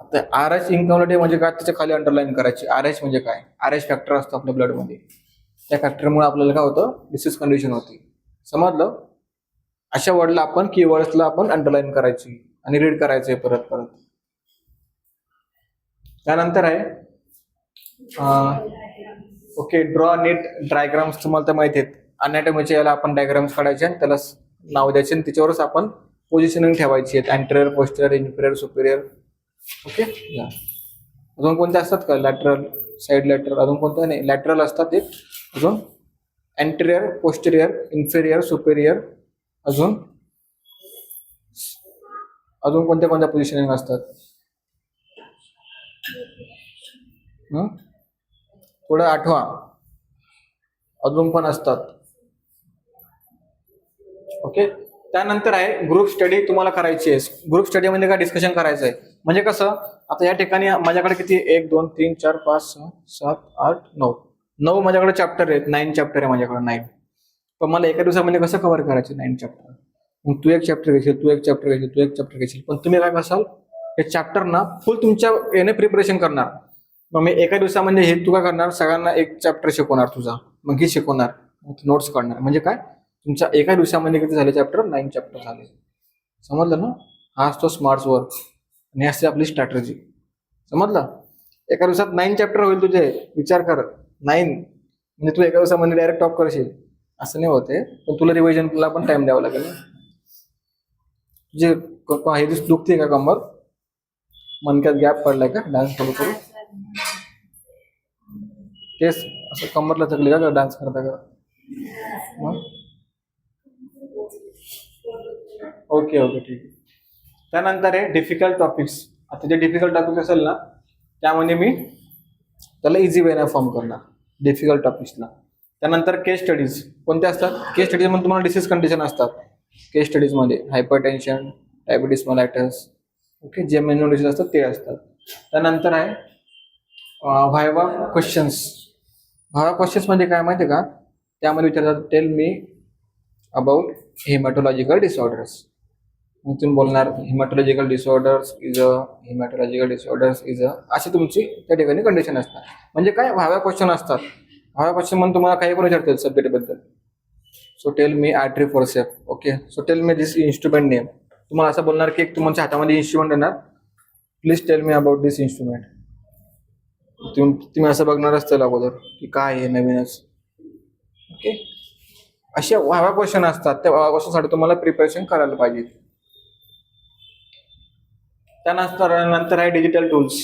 Speaker 1: आता RH इनकम्पॅबिलिटी म्हणजे काय, त्याच्या खाली अंडरलाईन करायची. RH म्हणजे काय, RH फॅक्टर असतो आपल्या ब्लडमध्ये. त्या फॅक्टरमुळे आपल्याला काय होतं, डिसीज कंडिशन होती. समजलं. अशा वर्डला आपण कीवर्ड्सला आपण अंडरलाईन करायची आणि रीड करायचंय परत परत. त्यानंतर आहे ओके, ड्रॉ नीट डायग्राम्स. तुम्हाला तर माहिती आहेत, अनॅटॉमीच्या याला आपण डायग्राम्स काढायचे आणि त्याला नाव द्यायचे आणि त्याच्यावरच आपण पोझिशनिंग ठेवायची आहेत. Anterior, posterior, inferior, Superior. Okay, अजून कोणते असतात का, लॅटरल, साईड लॅटरल, अजून कोणतं नाही, लॅटरल असतात एक. अजून अँटेरियर, पोस्टेरियर, इन्फिरियर, सुपेरियर, अजून कोणत्या कोणत्या पोझिशनिंग असतात. थोडं आठवा, अजून पण असतात. ओके, त्यानंतर आहे ग्रुप स्टडी. तुम्हाला करायची आहे ग्रुप स्टडी म्हणजे काय, डिस्कशन करायचं आहे. म्हणजे कसं, आता या ठिकाणी माझ्याकडे किती 1 2 3 4 5 6 7 8 9 माझ्याकडे चॅप्टर आहेत. 9 चॅप्टर आहे माझ्याकडे, 9. पण मला एका दिवसामध्ये कसं कव्हर करायचे 9 चॅप्टर. मग तू एक चॅप्टर घेशील, तू एक चॅप्टर घेशील, तू एक चॅप्टर घेशील. पण तुम्ही काय कराल, हे चॅप्टर ना फुल तुमच्या याने प्रिपरेशन करणार. मग मी एका दिवसामध्ये हे तू काय करणार, सगळ्यांना एक चॅप्टर शिकवणार तुझा, मग हे शिकवणार, नोट्स काढणार. म्हणजे काय, तुमच्या एका दिवसामध्ये किती झाले चॅप्टर, 9 चॅप्टर झाले. समजलं ना. हा असतो स्मार्ट वर्क आणि असते आपली स्ट्रॅटेजी. समजलं. एका दिवसात 9 चॅप्टर होईल तुझे, विचार कर. 9 म्हणजे तू एका दिवसामध्ये डायरेक्ट टॉप करशील असं नाही होते. पण तुला रिव्हिजनला पण टाइम द्यावा लागेल. तुझे हे दिवस दुखते का कंबर, मनक्यात गॅप पडलाय का डान्स करू करू, तेच असं कंबरला थकली का डान्स करता का. ओके ओके, ठीक आहे. त्यानंतर आहे डिफिकल्ट टॉपिक्स. आता जे डिफिकल्ट टॉपिक असेल ना, त्यामध्ये मी त्याला इझी वेने फॉर्म करणार डिफिकल्ट टॉपिक्सला. त्यानंतर केस स्टडीज. कोणते असतात केस स्टडीज मध्ये, तुम्हाला डिसीज कंडिशन असतात केस स्टडीजमध्ये. Hypertension, diabetes mellitus. ओके, जे मेन डिसीज असतात ते असतात. त्यानंतर आहे व्हायवा क्वेश्चन्स. व्हायवा क्वेश्चन्स म्हणजे काय माहिती आहे का, त्यामध्ये विचारतात टेल मी अबाउट हेमॅटोलॉजिकल डिसऑर्डर्स. मग तुम्ही बोलणार हिमॅटॉलॉजिकल डिसऑर्डर्स इज अ अशी तुमची त्या ठिकाणी कंडिशन असतात. म्हणजे काय व्हाव्या क्वेश्चन असतात. व्हाव्या क्वेश्चन म्हणून तुम्हाला काही पण विचारतील सब्जेक्टबद्दल. So tell me artery forcep. Okay, so tell me this instrument name. तुम्हाला असं बोलणार की एक तुमच्या हातामध्ये इन्स्ट्रुमेंट येणार, please tell me about this instrument. तुम्ही असं बघणारच त्याला अगोदर की काय आहे नवीनच. ओके, असे व्हाव्या क्वेश्चन असतात. त्या व्हाव्या क्वेश्चनसाठी तुम्हाला प्रिपरेशन करायला पाहिजे. त्यानंतर आहे digital tools.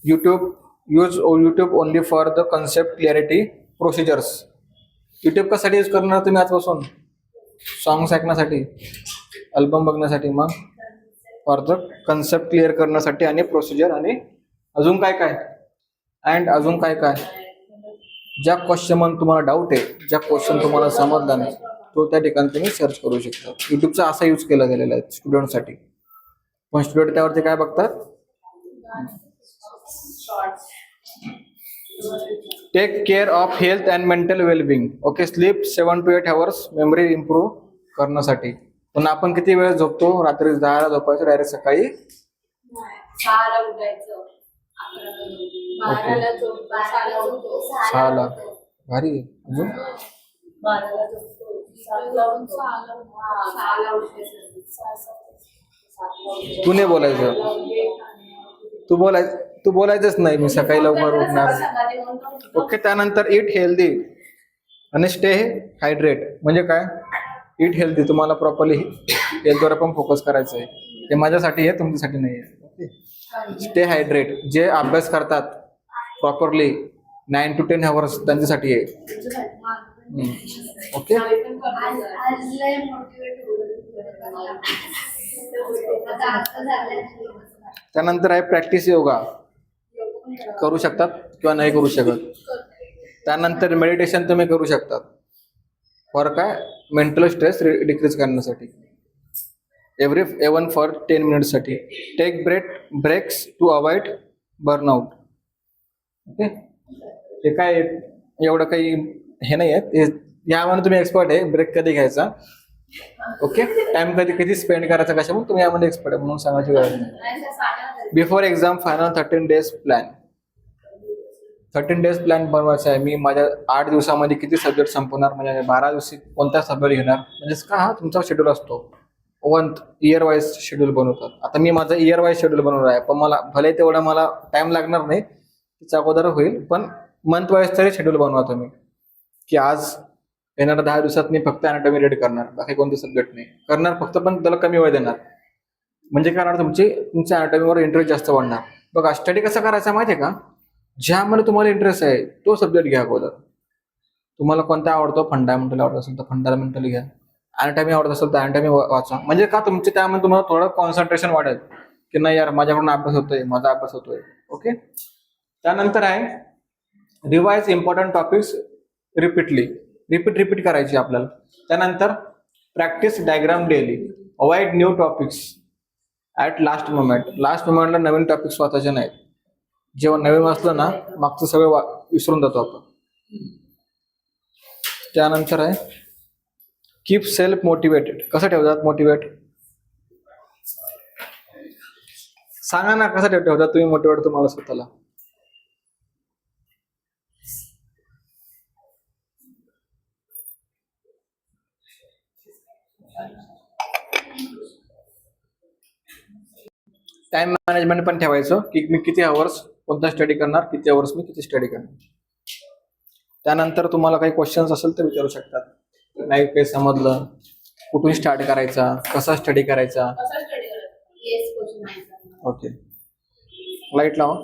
Speaker 1: YouTube only for the concept clarity procedures. YouTube कशासाठी यूज करणार तुम्ही आजपासून? सॉंग्स ऐकण्यासाठी, अल्बम बघण्यासाठी, मग फॉर द कन्सेप्ट क्लिअर करण्यासाठी आणि प्रोसिजर आणि अजून काय काय अजून काय काय ज्या क्वेश्चन तुम्हाला डाऊट आहे, ज्या क्वेश्चन तुम्हाला समजला नाही, तो त्या ठिकाणी तुम्ही सर्च करू शकता. युट्यूबचा असा यूज केला गेलेला आहे स्टुडंटसाठी. पण स्टुडंट त्यावरती काय बघतात? Take care of health and mental wellbeing. Okay, sleep 7 to 8 hours memory improve करण्यासाठी. पण आपण किती वेळ झोपतो? रात्री 10ला झोपायचं, डायरेक्ट सकाळी
Speaker 2: 6ला उठायचं, 12ला झोपतो, 6ला उठतो,
Speaker 1: 6ला. भारी आहे. अजून
Speaker 2: 12ला झोपतो, 6ला उठायचं.
Speaker 1: तू नाही बोलायचं, तू बोलायचंच नाही मी सकाळी लवकर उठणार. ओके, त्यानंतर इट हेल्दी आणि स्टे हायड्रेट. म्हणजे काय? इट हेल्दी, तुम्हाला प्रॉपरली हेल्थवर पण फोकस करायचं आहे. ते माझ्यासाठी आहे, तुमच्यासाठी नाही आहे. Okay, stay hydrate. जे अभ्यास करतात प्रॉपरली 9 to 10 hours त्यांच्यासाठी आहे. ओके, त्यानंतर आहे प्रॅक्टिस योगा. करू शकतात किंवा नाही करू शकत. त्यानंतर मेडिटेशन तुम्ही करू शकतात. फॉर काय? मेंटल स्ट्रेस डिक्रीज करण्यासाठी. एवन फॉर 10 minutes साठी. Take breaks to avoid burnout. Okay, हे काय एवढं काही हे नाही आहे. यामध्ये तुम्ही एक्सपर्ट आहे. ब्रेक कधी घ्यायचा, ओके, टाइम किती स्पेंड करायचा, कशामुळे तुम्ही यामध्ये एक्सपर्ट आहे म्हणून सांगायची गरज नाही. Before exam final 13 days plan. 13 days plan बनवायचा आहे. मी माझ्या 8 दिवसामध्ये किती सब्जेक्ट संपवणार, म्हणजे 12 दिवशी कोणत्या सब्जेक्ट घेणार, म्हणजे का हा तुमचा शेड्यूल असतो. इयर वाईज शेड्यूल बनवतात. आता मी माझं इयर वाईज शेड्यूल बनवणार आहे, पण मला भले तेवढा मला टाइम लागणार नाही, त्याच्या अगोदर होईल, पण मंथ वाईज तरी शेड्यूल बनवा तुम्ही. की आज येणाऱ्या 10 दिवसात मी फक्त अॅनाटॉमी रीड करणार, बाकी कोणते सब्जेक्ट नाही करणार फक्त, पण त्याला कमी वेळ देणार. म्हणजे काय तुमच्या अॅनाटॉमीवर इंटरेस्ट जास्त वाढणार. बघा, स्टडी कसं करायचा माहिती आहे का? ज्यामध्ये तुम्हाला इंटरेस्ट आहे तो सब्जेक्ट घ्या अगोदर. तुम्हाला कोणता आवडतो, फंडामेंटल आवडत असेल तर फंडामेंटल घ्या, अॅनाटॉमी आवडत असेल तर अॅनाटॉमी वाचा. म्हणजे का तुमचे त्यामध्ये तुम्हाला थोडं कॉन्सन्ट्रेशन वाढेल की नाही यार माझ्याकडून अभ्यास होतोय, माझा अभ्यास होतोय. ओके, त्यानंतर आहे रिवाइज इम्पॉर्टंट टॉपिक्स रिपीट करायची आपल्याला. त्यानंतर practice diagram daily. Avoid new topics at last मोमेंटला नवीन टॉपिक्स वाचायचे नाहीत. जेव्हा नवीन वाचलं ना, मागचं सगळं विसरून जातो आपण. त्यानंतर आहे कीप सेल्फ मोटिवेटेड. कसं ठेवतात मोटिवेट? सांगा ना, कसं ठेवतात तुम्ही मोटिवेट तुम्हाला स्वतःला? टाइम मॅनेजमेंट पण ठेवायचं की मी किती आवर्स कोणता स्टडी करणार, किती आवर्स मी किती स्टडी करणार. त्यानंतर तुम्हाला काही क्वेश्चन्स असेल तर विचारू शकतात. नाही काही समजलं, कुठून स्टार्ट करायचा, कसा स्टडी करायचा. ओके, लाईट लावा.